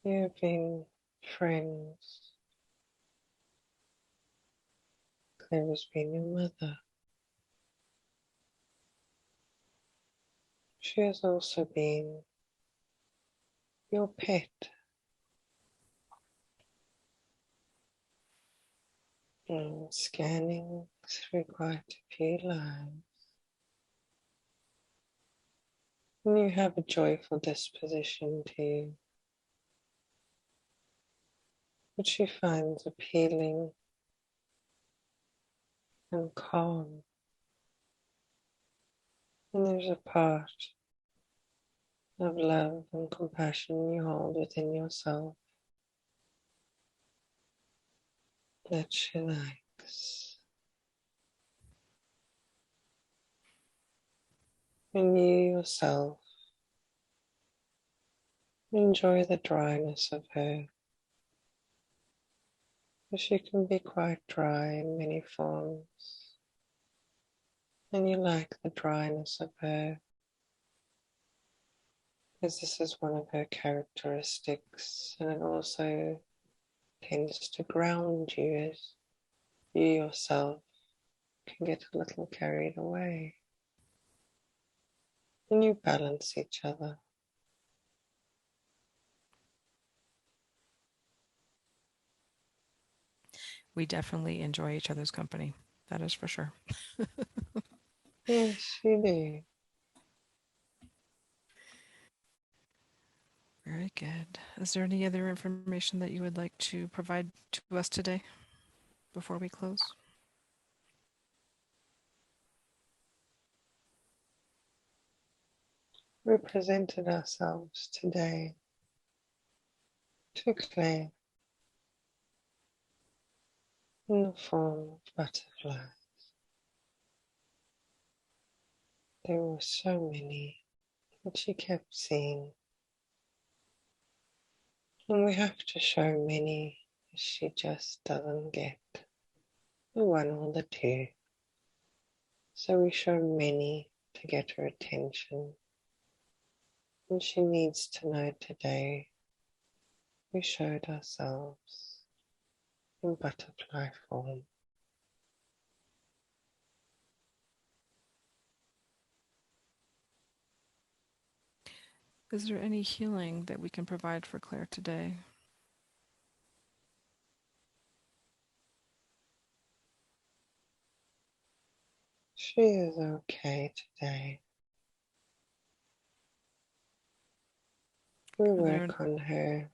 You have been friends. Claire has been your mother. She has also been your pet. And scanning through quite a few lives. And you have a joyful disposition to you, which she finds appealing and calm. And there's a part of love and compassion you hold within yourself that she likes. And you yourself enjoy the dryness of her, for she can be quite dry in many forms. And you like the dryness of her, because this is one of her characteristics, and it also tends to ground you as you yourself can get a little carried away. And you balance each other. We definitely enjoy each other's company. That is for sure. Yes, you do. Very good. Is there any other information that you would like to provide to us today before we close? We presented ourselves today to Claire in the form of butterflies. There were so many that she kept seeing. And we have to show many, she just doesn't get the one or the two. So we show many to get her attention. And she needs to know today we showed ourselves in butterfly form. Is there any healing that we can provide for Claire today? She is okay today. We work on her.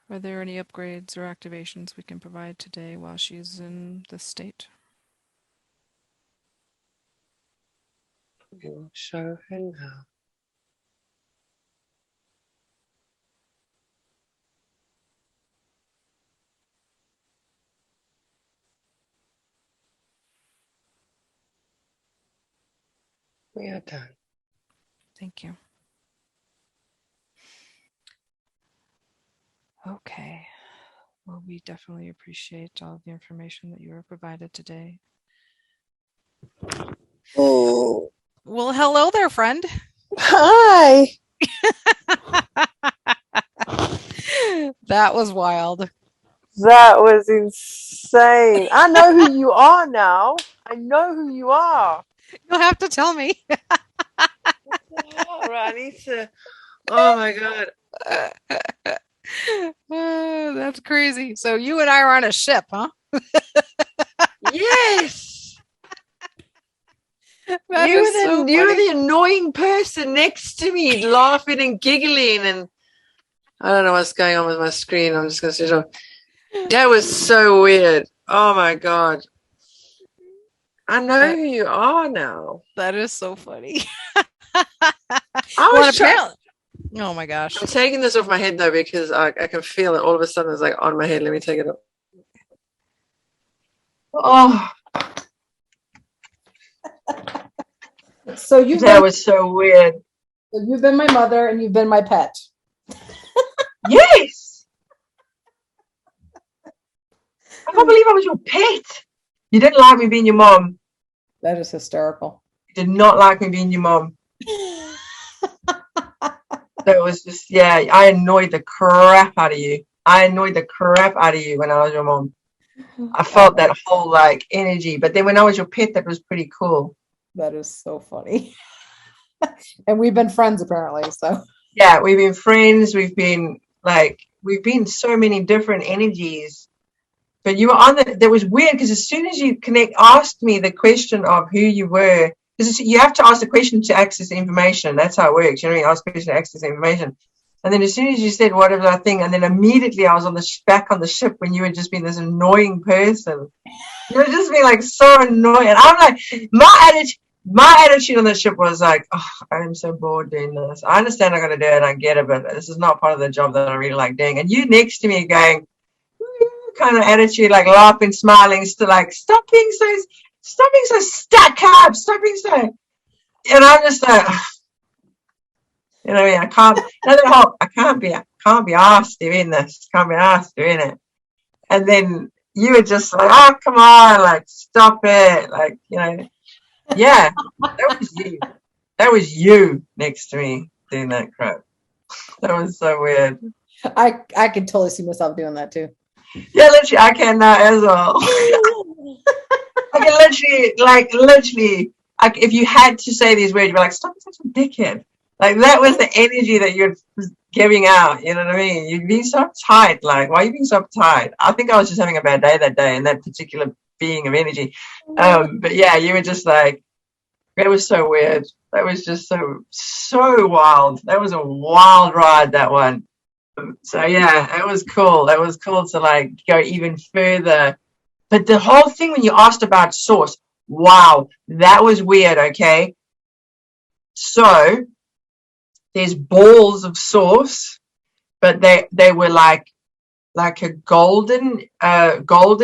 Are there any upgrades or activations we can provide today while she's in this state? We will show her now. We are done. Thank you. Okay. Well, we definitely appreciate all the information that you were provided today. Oh, well, hello there, friend. Hi. That was wild. That was insane. I know who you are now. I know who you are. You'll have to tell me. All right, I need to. Oh my God. That's crazy. So you and I are on a ship, huh? Yes. That you is were so you were funny. the annoying person next to me, laughing and giggling, and I don't know what's going on with my screen. I'm just gonna switch off. That was so weird. Oh my God. I know who you are now. That is so funny. I was Oh my gosh. I'm taking this off my head though because I can feel it all of a sudden. It's like on my head. Let me take it off. Oh, So that was so weird. you've been my mother and you've been my pet. Yes. I can't believe I was your pet. You didn't like me being your mom. That is hysterical. You did not like me being your mom. That was just, yeah, I annoyed the crap out of you. I annoyed the crap out of you when I was your mom. I felt that whole like energy. But then when I was your pet, that was pretty cool. That is so funny. And we've been friends apparently, so. Yeah, we've been friends. We've been so many different energies. But you were on that was weird because as soon as you asked me the question of who you were, because you have to ask the question to access the information. That's how it works. You know, you ask the question to access the information. And then as soon as you said whatever that thing, and then immediately I was on back on the ship when you had just been this annoying person. You were just being like so annoying. And I'm like, my attitude on the ship was like, oh, I am so bored doing this. I understand I'm going to do it. I get it, but this is not part of the job that I really like doing. And you next to me going, kind of attitude, like laughing, smiling, still like, stop being so stuck up, stop being so. And I'm just like, you know what I mean? I can't be asked doing this. Can't be asked doing it. And then you were just like, oh, come on, like, stop it. Like, you know, yeah, that was you. That was you next to me doing that crap. That was so weird. I could totally see myself doing that too. Yeah, literally, I can now as well. I can literally, if you had to say these words, you'd be like, stop being such a dickhead. Like, that was the energy that you're giving out, you know what I mean? You'd be so uptight, like, why are you being so uptight? I think I was just having a bad day that day in that particular being of energy. But yeah, you were just like, it was so weird. That was just so wild. That was a wild ride, that one. So yeah, it was cool. It was cool to like go even further. But the whole thing when you asked about source, wow, that was weird, okay? So there's balls of source, but they were like a golden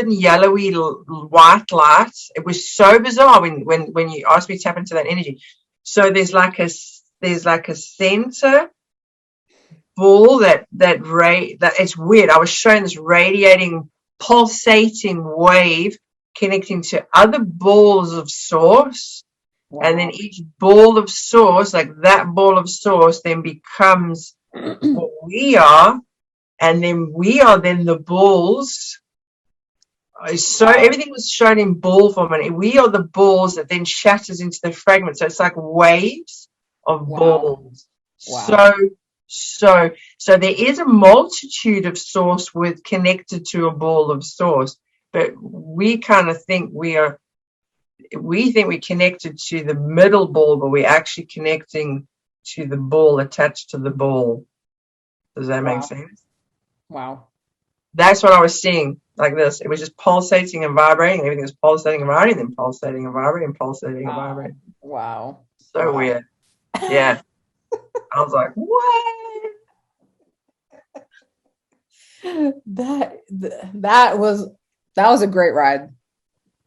yellowy white light. It was so bizarre when you asked me to tap into that energy. So there's like a center ball that it's weird. I was shown this radiating, pulsating wave connecting to other balls of source. Wow. And then each ball of source, like that ball of source, then becomes what we are, and then we are then the balls. So everything was shown in ball form, and we are the balls that then shatters into the fragments. So it's like waves of balls. Wow. So there is a multitude of source with connected to a ball of source, but we kind of think we're connected to the middle ball, but we're actually connecting to the ball attached to the ball. Does that make sense? Wow. That's what I was seeing, like this. It was just pulsating and vibrating. Everything was pulsating and vibrating, then pulsating and vibrating, pulsating and vibrating. Wow. So weird. Yeah. I was like, what? That was a great ride.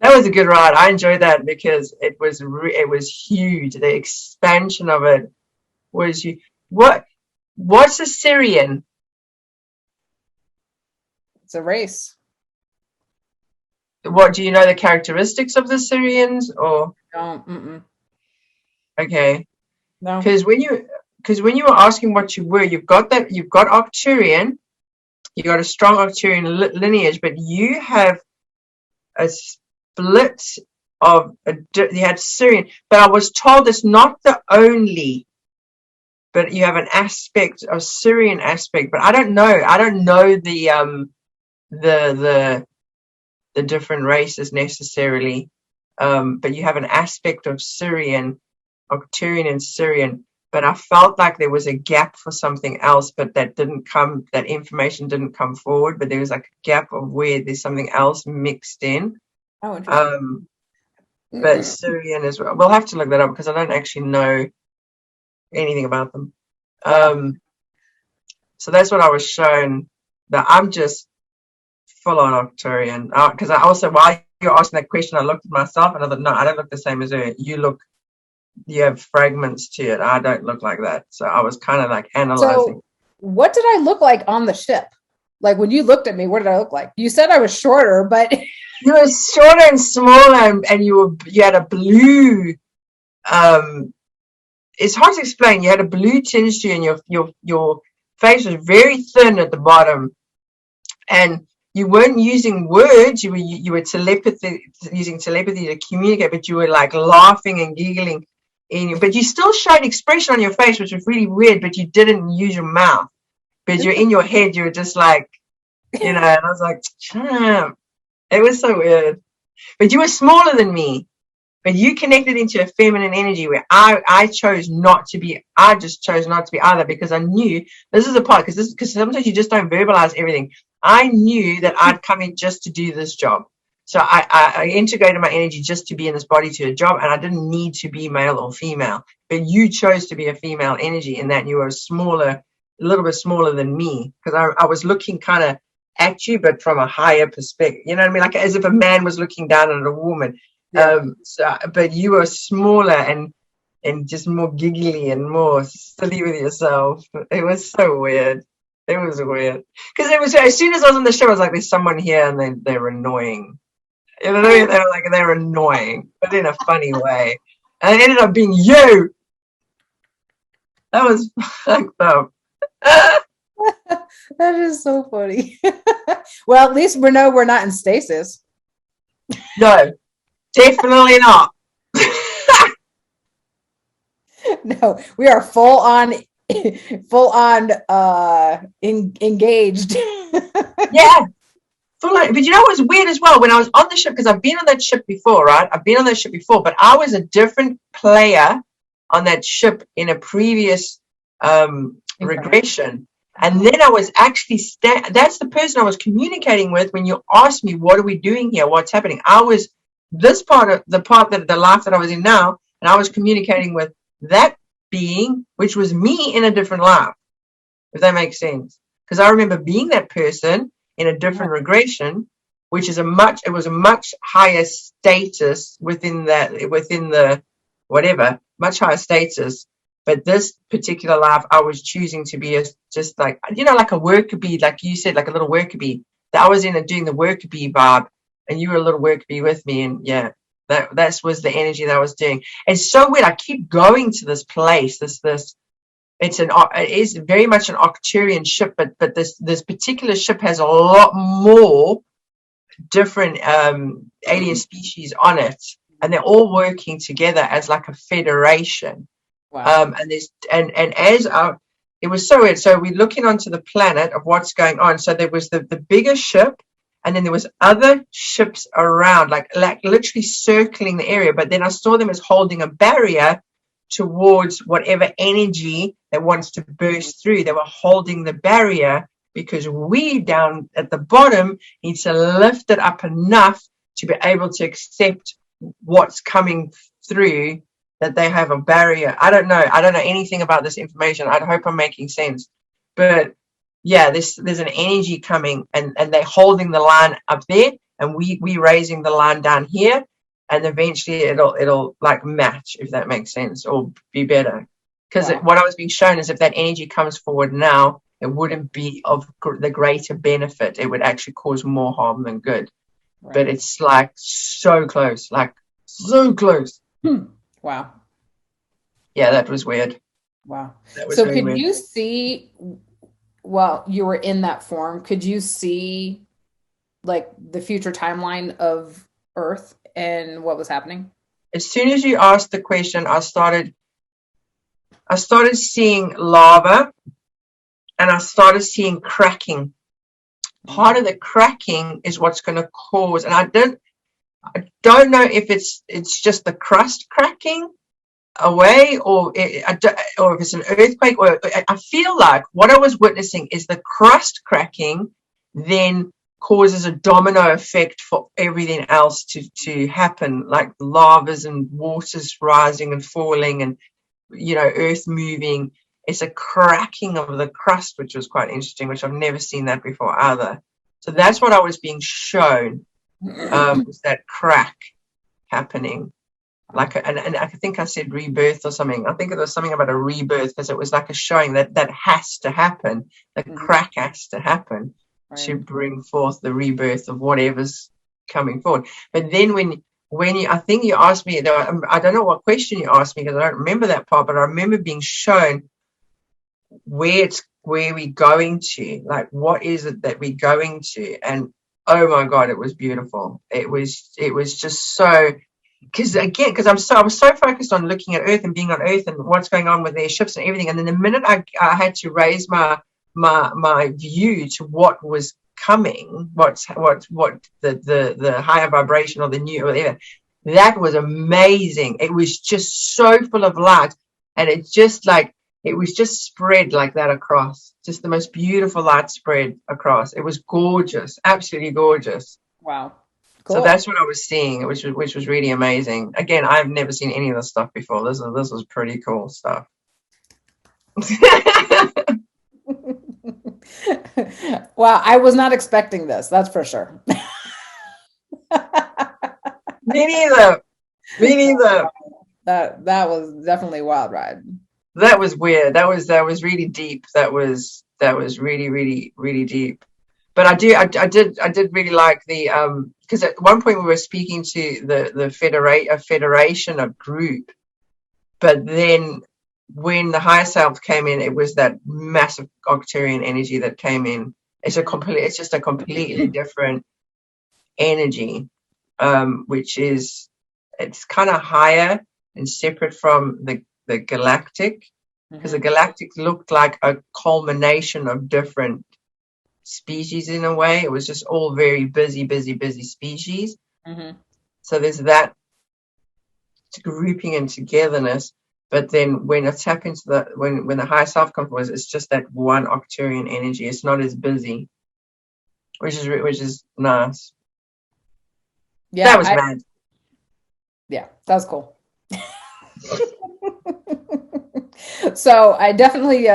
That was a good ride. I enjoyed that because it was huge. The expansion of it was huge. What's a Syrian? It's a race. What do you know the characteristics of the Syrians or? No. Okay. No. Because when you were asking what you were, you've got Arcturian, you got a strong Arcturian lineage, but you have a split of you had Syrian. But I was told it's not the only, but you have an aspect of Syrian aspect. But I don't know the different races necessarily. But you have an aspect of Syrian, Arcturian and Syrian. But I felt like there was a gap for something else, but that information didn't come forward. But there was like a gap of where there's something else mixed in. Oh, interesting. But Syrian as well. We'll have to look that up because I don't actually know anything about them. So that's what I was shown, that I'm just full on Arcturian. Because I also, while you're asking that question, I looked at myself and I thought, no, I don't look the same as her. You have fragments to it. I don't look like that. So I was kind of like analyzing. So what did I look like on the ship? Like when you looked at me, what did I look like? You said I was shorter, but you were shorter and smaller, and you had a blue. It's hard to explain. You had a blue tinge to you, and your face was very thin at the bottom, and you weren't using words. You were using telepathy to communicate, but you were like laughing and giggling. But you still showed expression on your face, which was really weird, but you didn't use your mouth. But you're in your head, you were just like, and I was like, champ. It was so weird. But you were smaller than me. But you connected into a feminine energy where I chose not to be. I just chose not to be either, because I knew this is a part, because sometimes you just don't verbalize everything. I knew that I'd come in just to do this job. So I integrated my energy just to be in this body to a job, and I didn't need to be male or female. But you chose to be a female energy in that you were a little bit smaller than me, because I was looking kind of at you, but from a higher perspective. You know what I mean? Like as if a man was looking down at a woman. Yeah. But you were smaller and just more giggly and more silly with yourself. It was so weird. It was weird. Because it was, as soon as I was on the show, I was like, there's someone here, and they're annoying. You know, they're annoying, but in a funny way. And it ended up being you. That was fucked up. That is so funny. Well, at least we know we're not in stasis. No, definitely not. No, we are full on engaged. Yeah. But you know what's weird as well? When I was on the ship, because I've been on that ship before, right? I've been on that ship before, but I was a different player on that ship in a previous regression. And then I was actually, that's the person I was communicating with when you asked me, what are we doing here? What's happening? I was the life that I was in now, and I was communicating with that being, which was me in a different life, if that makes sense. Because I remember being that person in a different regression, which is it was a much higher status within the whatever, much higher status. But this particular life, I was choosing to be just like, like a worker bee, like you said, like a little worker bee. That I was in doing the worker bee vibe, and you were a little worker bee with me, and yeah, that was the energy that I was doing. It's so weird. I keep going to this place. It is very much an Arcturian ship, but this particular ship has a lot more different alien species on it, and they're all working together as like a federation. Wow. It was so weird. So we're looking onto the planet of what's going on. So there was the bigger ship, and then there was other ships around, like literally circling the area. But then I saw them as holding a barrier towards whatever energy that wants to burst through. They were holding the barrier because we down at the bottom need to lift it up enough to be able to accept what's coming through, that they have a barrier. I don't know anything about this information. I hope I'm making sense. But yeah, there's an energy coming, and they're holding the line up there, and we raising the line down here, and eventually it'll like match, if that makes sense, or be better. Because what I was being shown is if that energy comes forward now, it wouldn't be of the greater benefit. It would actually cause more harm than good. Right. But it's like so close, like so close. Wow. Yeah, that was weird. Wow. That was so could weird. you see, while you were in that form, could you see like the future timeline of Earth and what was happening? As soon as you asked the question, I started seeing lava, and I started seeing cracking. Part of the cracking is what's going to cause, and I don't know if it's just the crust cracking away, or if it's an earthquake, or I feel like what I was witnessing is the crust cracking then causes a domino effect for everything else to happen, like lavas and waters rising and falling, and earth moving. It's a cracking of the crust, which was quite interesting, which I've never seen that before either. So that's what I was being shown, was that crack happening. And I think I said rebirth or something. I think it was something about a rebirth, because it was like a showing that has to happen. The crack has to happen to bring forth the rebirth of whatever's coming forward. But then when you, I think you asked me, I don't know what question you asked me because I don't remember that part, but I remember being shown where we're going to, like what is it that we're going to, and oh my God, it was beautiful. It was just so. Because I was so focused on looking at Earth and being on Earth and what's going on with their ships and everything, and then the minute I had to raise my view to what was coming, what the higher vibration or the new or whatever, that was amazing. It was just so full of light, and it was just spread like that across, just the most beautiful light spread across. It was gorgeous, absolutely gorgeous. Wow. Cool. So that's what I was seeing, which was really amazing. Again, I've never seen any of this stuff before. This was pretty cool stuff. Wow, I was not expecting this. That's for sure. Me neither. That was definitely a wild ride. That was weird. That was really deep. That was really, really, really deep. But I did really like the because at one point we were speaking to the federation of group, but then when the higher self came in, it was that massive Octarian energy that came in. It's just a completely different energy, which is, it's kind of higher and separate from the galactic, because the galactic looked like a culmination of different species in a way. It was just all very busy species. So there's that grouping and togetherness, but then when it's happened to when the higher self comes forward, it's just that one Octarian energy. It's not as busy, which is nice. Yeah, that was mad. Yeah, that was cool. So I definitely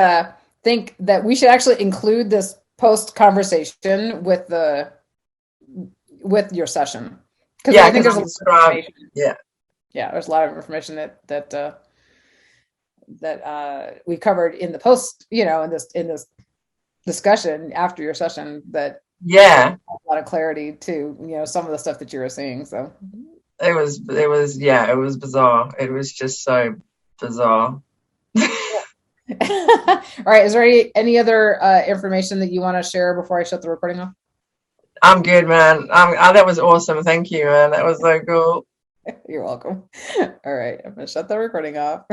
think that we should actually include this post conversation with your session, because I think there's a lot of information. Yeah, there's a lot of information that we covered in the post, in this discussion after your session, that a lot of clarity to some of the stuff that you were seeing. So it was bizarre. It was just so bizarre. All right, is there any other information that you want to share before I shut the recording off? I'm good, man. That was awesome. Thank you, man. That was so cool. You're welcome. All right, I'm gonna shut the recording off.